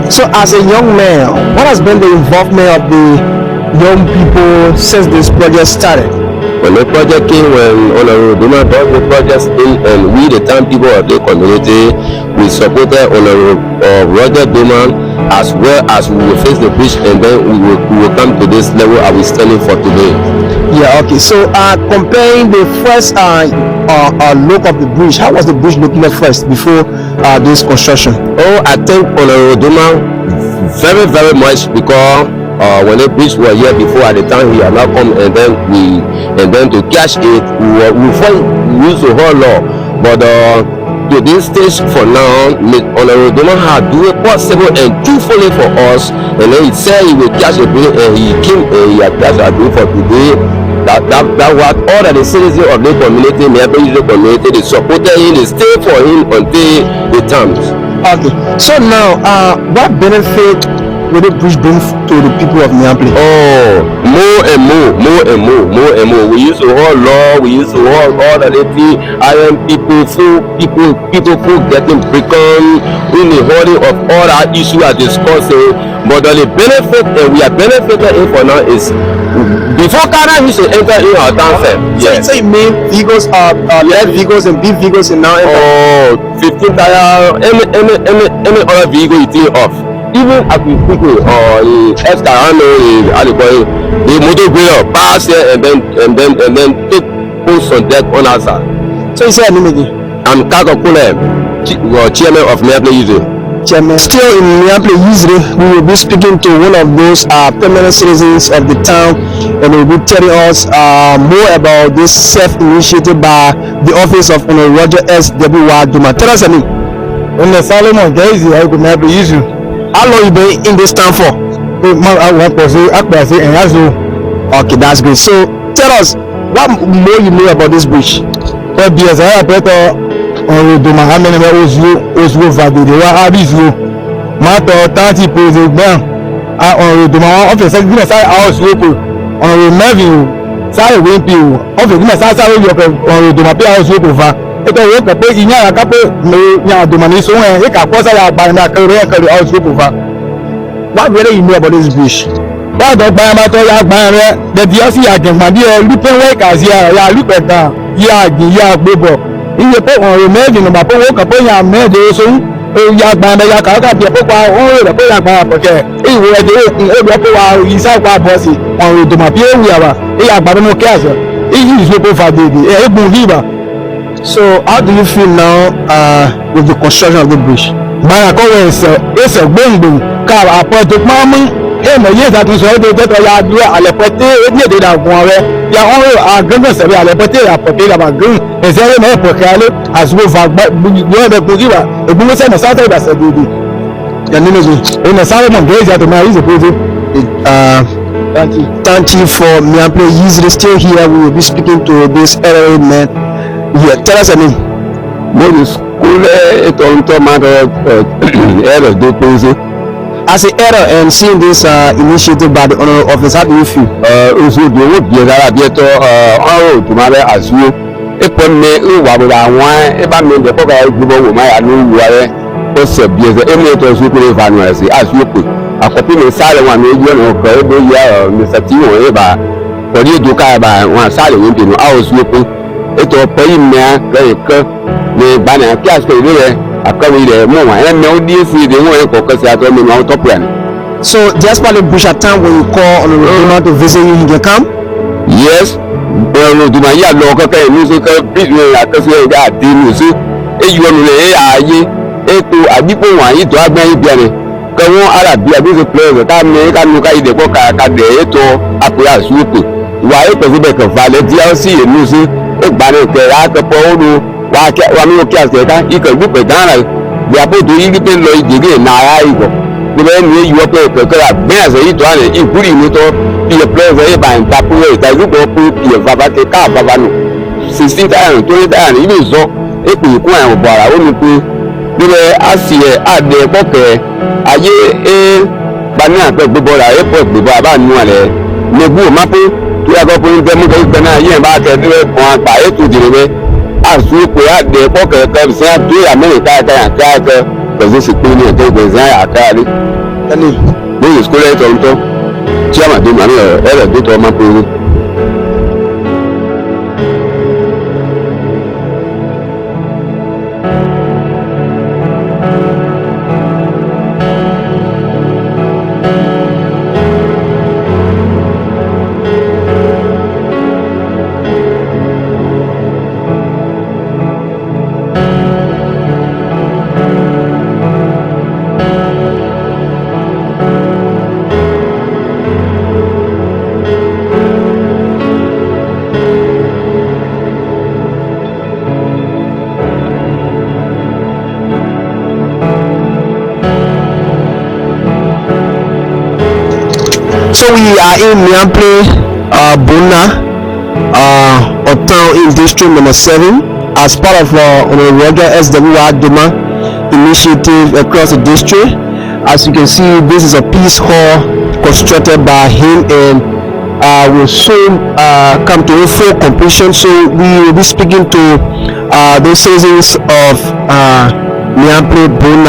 So as a young man, what has been the involvement of the young people since this project started? When the project came, when Honorable Domah brought the project in, and we, the town people of the community, we supported Honorable Roger Domah, as well as we will face the bridge, and then we will come to this level I was standing for today. Yeah, okay. So comparing the first look of the bridge, how was the bridge looking at first before this construction? Oh, I think Honorable Domah very, very much because when the bridge was here before at the time he had not come, and then to catch it we use the whole law, but to this stage for now Honorable Domah had do it possible and truthfully for us, and then he said he will catch a bridge, and he came and he had catch a bridge for today. That what all of the citizens of the community, Nimba Israel community, they supported him, they stayed for him until the terms. Okay. So now, what benefit will the bridge bring to the people of Nimba? Oh, more and more. We used to hold law, we used to hold all of the things, iron people who getting become in the holding of all our issues are discussing. But the benefit that we are benefited in for now is before Canada used to enter in our town fair. So you mean vehicles light vehicles and big vehicles and now 15 tire, any other vehicle you think of. Even as we speak in Escarano, the motor grader pass here and then take post on deck on our side. So you say your name again? I'm Kakakule, chairman of Nimba Israel. Chairman. Still in Nimba Israel, we will be speaking to one of those permanent citizens of the town, and he will be telling us more about this self-initiated by the office of Roger S. W. Domah. Tell us a name. In the Solomon days, I could never use you. How long you been in this town for? Okay, that's great. So tell us what more you know about this bridge. Well, because I better on the Domah, how many Oslo Valley, they were Abizu. Matter 30 people down. On the Domah, office, I house local. On the Melville, Sarah Wimpy, office, I saw you on the Domah house local. Ito wo kape inya kape me nya Domah so when e ka kwasa ya ba na kare house local. What really you know about this bridge? What the Bama to ya gba re the DRC agba di lupen work as ya lupen da ya gbebo iye pe on remedy no ma po wo kape ya me de so ya gba ya ka ka bi po pa o re pe ya gba poke e wo e de o bi po wa isa kwa boss on Domah bi e wi aba e ya gba no ke aso e yi so po fa de e gun riba. So how do you feel now with the construction of the bridge? Mara ko we se gbongbo ka apoto mamu e mo ye ta tun so de to ya duro alepote e ni de da gun re ya on agangan se alepote apote la ba gun e se re me pokale azuo va gbo de pogiba e gbo se na sata da se de ya ni meji e na sare mo de ya to ma is supposed thank you for Nimba Israel. Still here, we will be speaking to this elderly man. Yeah, tell us a name. As an error and seeing this initiative by the honorable office, how do you feel? Ito pay me ke ne bana kias ke ile akawi le mo wa e me odi fi de mo e ko kasi ato me no top plan. So just for the bridge at time when you call on the Domah to visit you, he can come? Yes. Domah ya lo ka ka ni so ka bridge la ka se ga di ni so e yo no le aye e to adipo wa yi to agban yi bia ne ka won ara bia bi so play ka me ka nu ka ide ko ka de e to apura suku wa e pe be ka vale DLC e ni so gbani ke akpo oru wa mi o ki aseta iko gbe dana bi apodo yi pe lo ijege na ara igo bi ni yo pe ke agbe ase yi to ane ikuri ni to bi e place e ba ntapu e ta gbo pu bi e baba ke ka baba no 16 time to time ni zo e pe ku an bo ara o ni pe bi asie ade poke aye e bani ape gbo ra e po gbo aba nu ale nebu mapo tí a gbọ́ pé ń tẹ́mú kẹ́kẹ́ náà yẹn bá kẹ́kẹ́ wọn àgbà ètò ìdìbò àsùnwòpọ̀ àdé pọ́kẹ́kẹ́ sí àdúrà amẹ́ríkà káàkiri pẹ̀lú ìsìnkú ní ẹ̀kẹ́ ìgbẹ̀sẹ̀ àkáàrí. ẹni ní ìsìnkúlẹ̀ ètò ọ̀tọ̀ tí a máa dé màmí ẹ̀rẹ̀ tó tọ́ ọmọ pé owó. So we are in Nimba Bona town in district number 7 as part of Roger SWR Domah initiative across the district. As you can see, this is a peace hall constructed by him and will soon come to a full completion. So we will be speaking to the citizens of Nimba D-7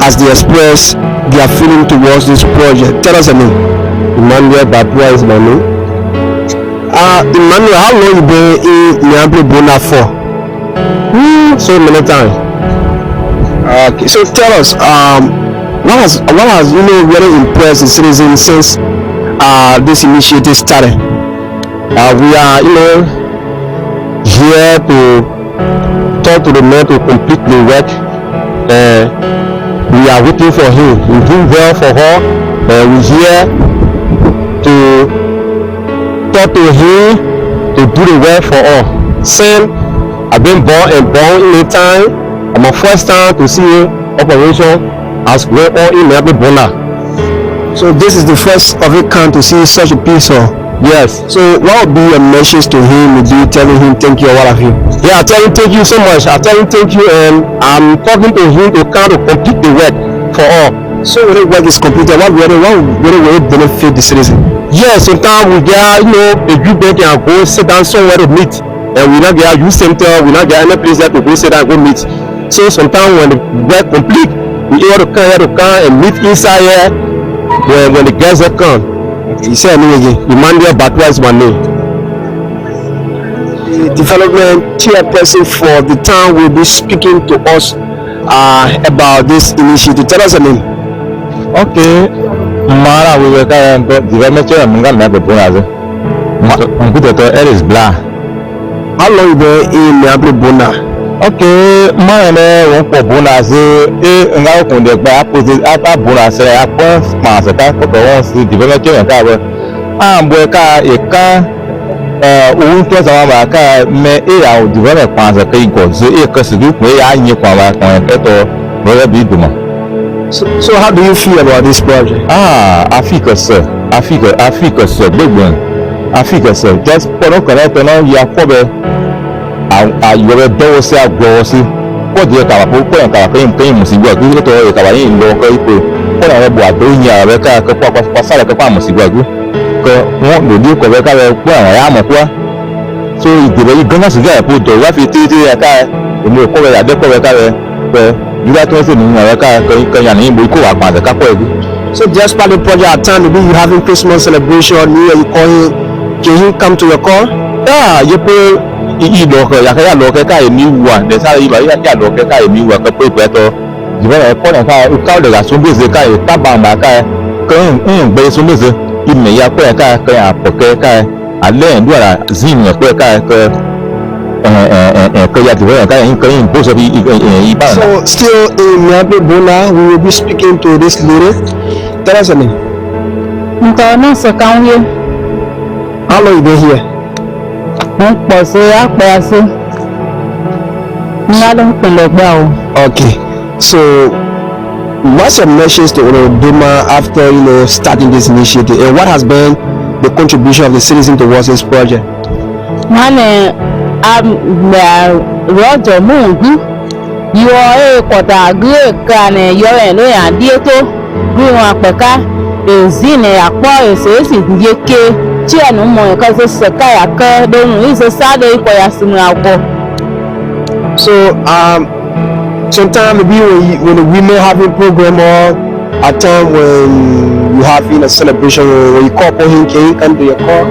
as they express their feeling towards this project. Tell us a name. Emmanuel Babua is my name. Emmanuel, how long you been in Nimba D-7 for? So many times. Okay, so tell us, what has really impressed the citizens since this initiative started? We are here to talk to the man to complete the work. We are waiting for him. We do well for her. We're here to talk to him to do the work for us. Since I've been born in the time, I'm my first time to see operation as going on in Nimba D-7. So this is the first of it kind to see such a piece of. Yes. So what would be your message to him? Would you telling him thank you or what have you? Yeah, I tell him thank you so much. I tell him thank you, and I'm talking to him to kind of complete the work for all. So when the work is completed, what will it benefit the citizen? Yes, sometimes we get a group that can go sit down somewhere to meet, and we not get a youth center, we not get any place that to go sit down and go meet. So sometimes when the work complete, we able to come and meet inside here when the guests have come. You say me again. Emmanuel Babua is my name. The development chairperson for the town will be speaking to us about this initiative. Tell us the name. Okay. Mara we were development chairman Nimba D-7. It is black. How long you been in Nimba D-7? Okay, my name is bonus. Nga kunde gba apa bonus apa sponsor ta ko won si development ka ba. Ambo ka eka ohun to sa ma ka me ya develop sponsor ka iko so ka su du ya yin kwa ba kon to no be duma. So how do you feel about this project? Africa sir gbegbo. Africa sir just for no connect no ya ko be ayọ̀rọ̀ dọ́wọ́ sí àgbọ̀wọ́ sí pọ̀jù ẹ̀ka àpò pọ̀yàn kàwá kẹ́yìn mùsùlùmí àgbẹ̀ tó tọrọ ẹ̀ka wáyé ìlú ọkọ̀ ipò pọ̀yàn rẹ̀ bọ̀ àgbẹ̀ òyìn ààrẹ káàkiri pàṣẹ kẹ́kọ̀ọ́ àmùsùlùmí àgbẹ̀ kẹ́ wọ́n lòdì ọkọ̀ rẹ̀ káàrẹ̀ pọ̀yàn rẹ̀ àmọ̀ kúwa so ìdìbò yìí gánà sí gáà pọ̀jù wá fi tí ẹ̀ka èmi òkọ̀ rẹ̀ àdẹ́kọ̀ rẹ̀ káàrẹ̀ pẹ̀ yíyá tó ń sè nínú rẹ̀ káàkiri ní ìbò ikú àpàǹtẹ̀ kápọ̀ ẹ̀gbẹ́. So just part of the project at time maybe you having Christmas celebration, New Year, you call him, can he come to your call? You pay ìlọkọ yàkẹ́yà lọ́kẹ́ káyè ní wà lẹ́sàrẹ́ ìbá yàkẹ́yà lọ́kẹ́ káyè ní wà kẹ́pẹ́ ìpẹ́tọ́ ìbọn ẹ̀kọ́ náà káwọ́ lè sóńbèsè káyè tábàmà káyè kẹ́hìn gbé sóńbèsè ìmẹ̀ ya pẹ́ káyè kẹ́yà àpọ̀kẹ́ káyè alẹ́ ìdúrà zin ẹ̀pẹ́ káyè kẹ́yà tìbọn káyè kẹ́yìn bóṣọ bí ìbá. So still in Nimba D-7 we will be speaking to this lady. Tell us her name. Ntọ́nà Sọ̀kànwé. How long you been here? Pọ̀ sí àpẹ́ sí. Ńlá ló ń pinlẹ̀ gbà o. Okay, so what's your message to Domah after starting this initiative, and what has been the contribution of the citizen towards this project? Wọ́n ní rọ́jò mú ògún yọ èkọ̀tà gbé kan ní yọ ẹ̀ lóyè àdíé tó gbé wọn àpẹ̀ká èzí ní àpọ̀ èsè èsì yéké. Chianu mo nǹkan ṣe ṣẹ̀ka yàkẹ́ lóhùn yìí ṣe sáré ikọ̀ yà sínú àgọ́. So sometimes maybe when the women having program or a time when you having a celebration when you call him, can he come to your call?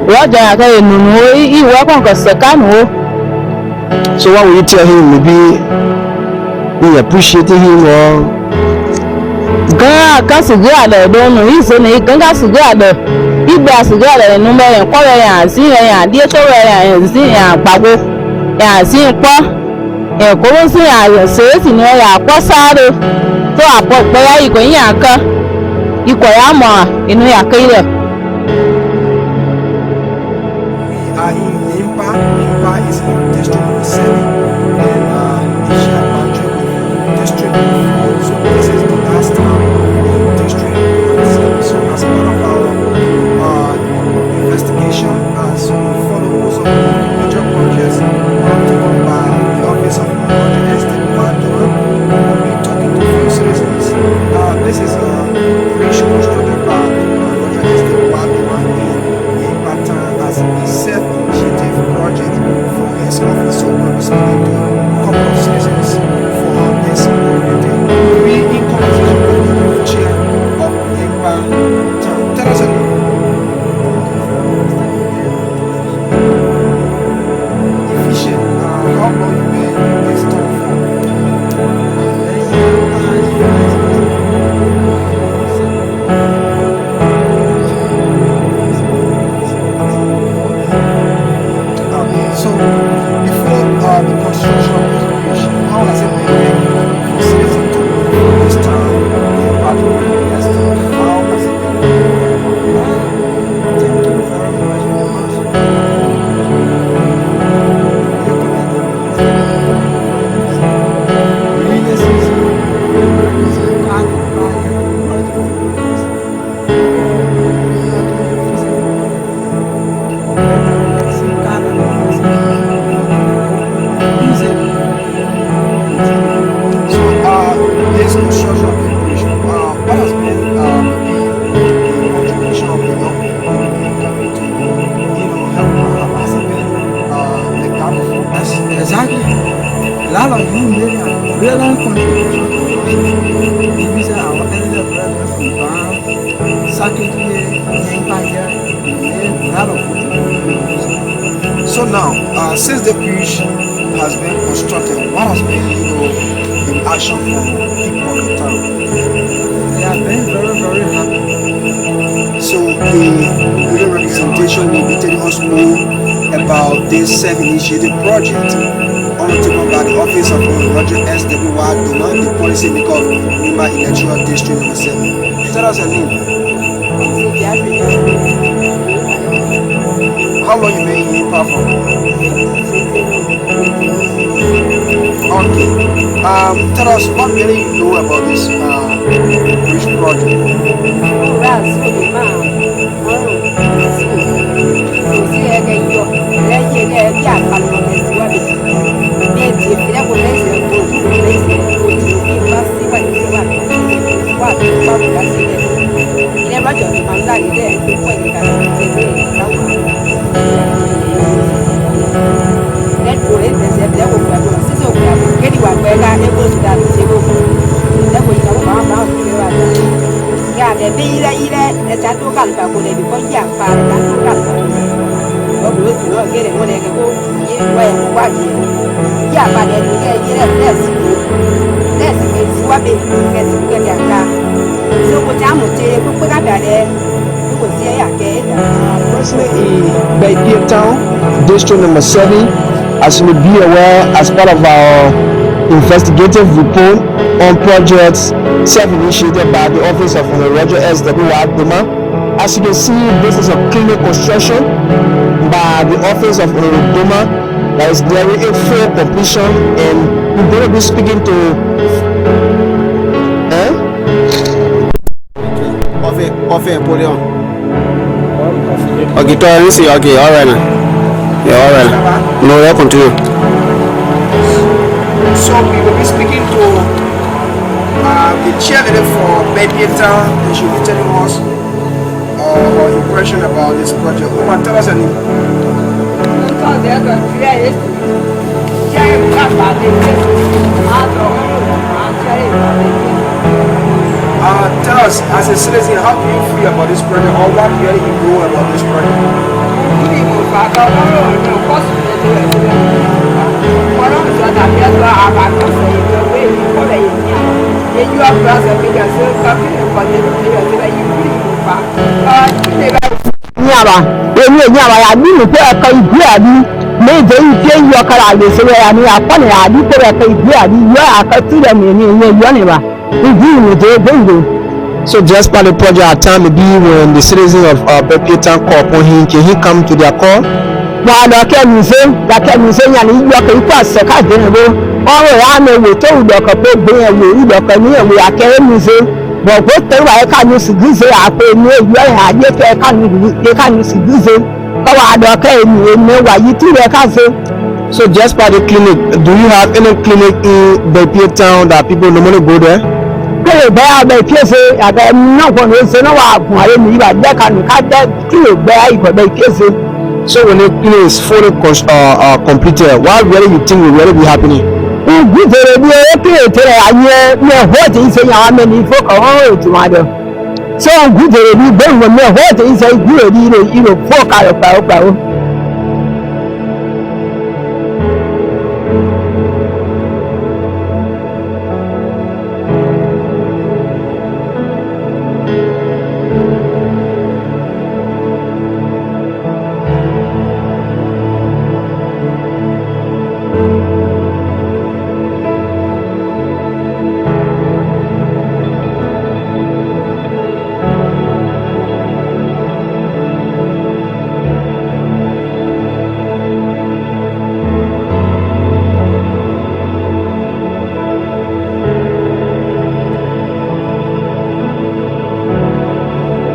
Rọ́jà yàkẹ́ ìnùnú ìwé kọ̀ọ̀kan ṣẹ̀ka nù ó. So what will you tell him? Maybe we appreciating him or. Gan ka sùgbé àlẹ̀ lónù ìṣe ni gan ka sùgbé àlẹ̀ ìgbà sùgbé àlẹ̀ nínú mẹ́rin kọ́ rẹ̀ yàn sí rẹ̀ yàn díẹ̀ tó rẹ̀ yàn sí yàn àpapọ̀ yàn sí pọ́ ẹ̀kọ́ sí yàn ṣèèsì ni yàn àpọ̀ sáré tó àpọ̀ pẹ̀lú ikọ̀ yàn kan ikọ̀ yà mọ̀ inú yà kéyìlẹ̀. Nimba is in district number 7 and the share boundary with district 4. So this is the last town in district number 7. So as part of our investigation, his office, so we'll be speaking to a couple of citizens for this meeting. We in conversation with the chair of Nimba Town. Tell us a little. Efficient. How long you been in this town for? Okay, so before the construction of this bridge, how has it been for citizens to move from this town to part of the estate? How has it been? Thank you very much. This construction of the bridge, what has been the contribution of the young people to, help? Has it been like that before? Exactly. A lot of you made a brilliant contribution to us. Even say our elder brother from Ghana, Secretary, Nimba made a lot of contributions. So now, since the bridge has been constructed, what has been, the action for people of the town? They have been very, very happy. So the representation will be telling us more about this self-initiated project undertaken by the Office of Roger S.W.Y. Domah, the policy maker of Nimba Electoral District No. 7. Tell us your name. How long you been in Nimba for? Okay. Tell us what really you know about this bridge project. Personally, in Bay Town, District No. 7, as you may be aware, as part of our investigative report on projects self-initiated by the Office of Roger S.W.Y. Domah. As you can see, this is a clinic construction by the Office of Domah that is nearing a full completion, and we're going to be speaking to Okay, okay, all right now. Yeah, all right. No, we'll continue. So we will be speaking to the chairman for Baby Town, and she will be telling us her impression about this project. Woman, tell us a name. Tell us, as a citizen, how do you feel about this project, or what do you know about this project? Ya ni pe aka ibu abi meje ite yo kara le se ya ni apone adi pe aka ibu abi yo aka ti le mi ni yo ni ba ibu ni je bengo. So just part of the project at time maybe when the citizens of Bay Town call upon him, can he come to their call? Wa lo ke mi se ya ni yo ke ipa se ka de ni bo oro ya me wo to udo ko pe gbe en wo udo ko ni en wo akere mi se bo ko te wa ka ni si gize ape ni yo ya je ke ka ni si gize ko wa do ke ni me wa yi ti re ka se. So just part of the clinic, do you have any clinic in Bay Town that people normally go there? Kele be abe piese abe no ko no se no wa kun are mi ba de ka ni ka de kilo be ai ko be piese So when the cleaning is fully completed, what really you think will really be happening? Good for the okay, tell I what is saying how many folk are to my so good for the Ben when what is a good, folk out of